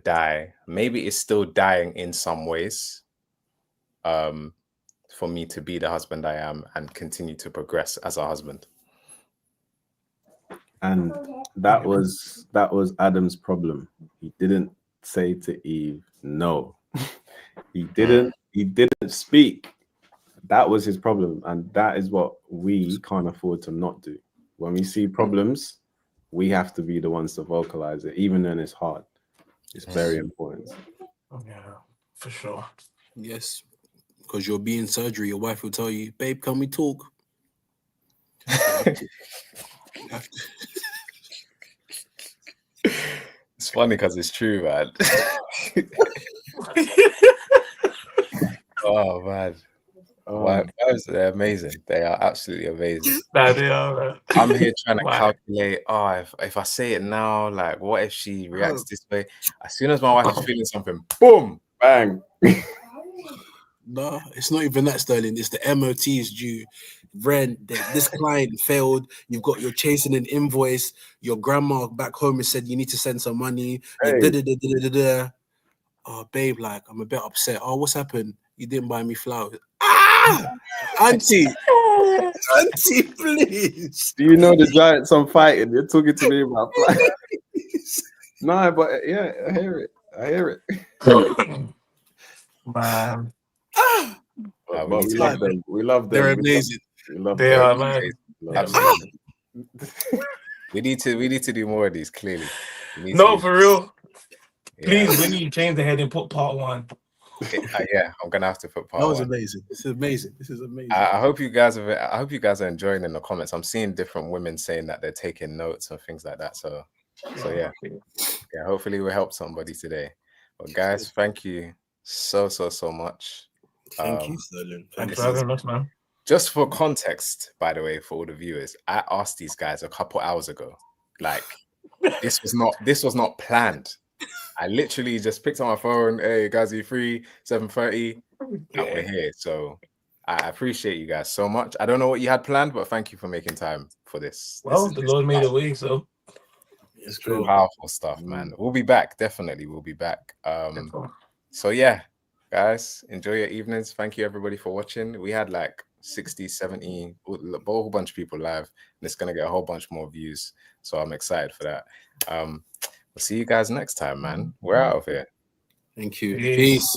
die. Maybe it's still dying in some ways. For me to be the husband I am and continue to progress as a husband. And that was Adam's problem. He didn't say to Eve no. He didn't speak. That was his problem, and that is what we can't afford to not do. When we see problems, we have to be the ones to vocalize it, even when it's hard. It's very important. Yeah, for sure. Yes, because you'll be in surgery, your wife will tell you, babe, can we talk? It's funny because it's true, man. Oh man. Wives, they're amazing. They are absolutely amazing. Nah, they are, man. I'm here trying to calculate, if I say it now, like what if she reacts this way? As soon as my wife is feeling something, boom, bang. No, it's not even that, Sterling. It's the MOTs due, rent, this client failed, you're chasing an invoice, your grandma back home has said you need to send some money. Hey. Oh, babe, like, I'm a bit upset. Oh, what's happened? You didn't buy me flowers. Ah! Auntie, please. Do you know the Giants I'm fighting? You're talking to me about flowers. No, but yeah, I hear it. Man. But we love them. We love them. They're amazing. They are, man. Absolutely. We need to do more of these, clearly. No, for real. Yeah. Please, when you change the heading, put part 1. Yeah, I'm gonna have to put part 1. That was amazing. This is amazing. This is amazing. I hope you guys are enjoying in the comments. I'm seeing different women saying that they're taking notes and things like that. So yeah, hopefully we help somebody today. But guys, thank you so much. Thank you, Sterling. Thanks for having us, man. Just for context, by the way, for all the viewers, I asked these guys a couple hours ago. Like, this was not planned. I literally just picked up my phone. Hey, guys, are you free? 7:30, and we're here. So I appreciate you guys so much. I don't know what you had planned, but thank you for making time for this. Well, the Lord made a way, so it's true. Powerful stuff, man. We'll be back. Definitely, we'll be back. So yeah, guys, enjoy your evenings. Thank you everybody for watching. We had like 60, 70, a whole bunch of people live, and it's gonna get a whole bunch more views. So I'm excited for that. We'll see you guys next time, man. We're out of here. Thank you. Peace.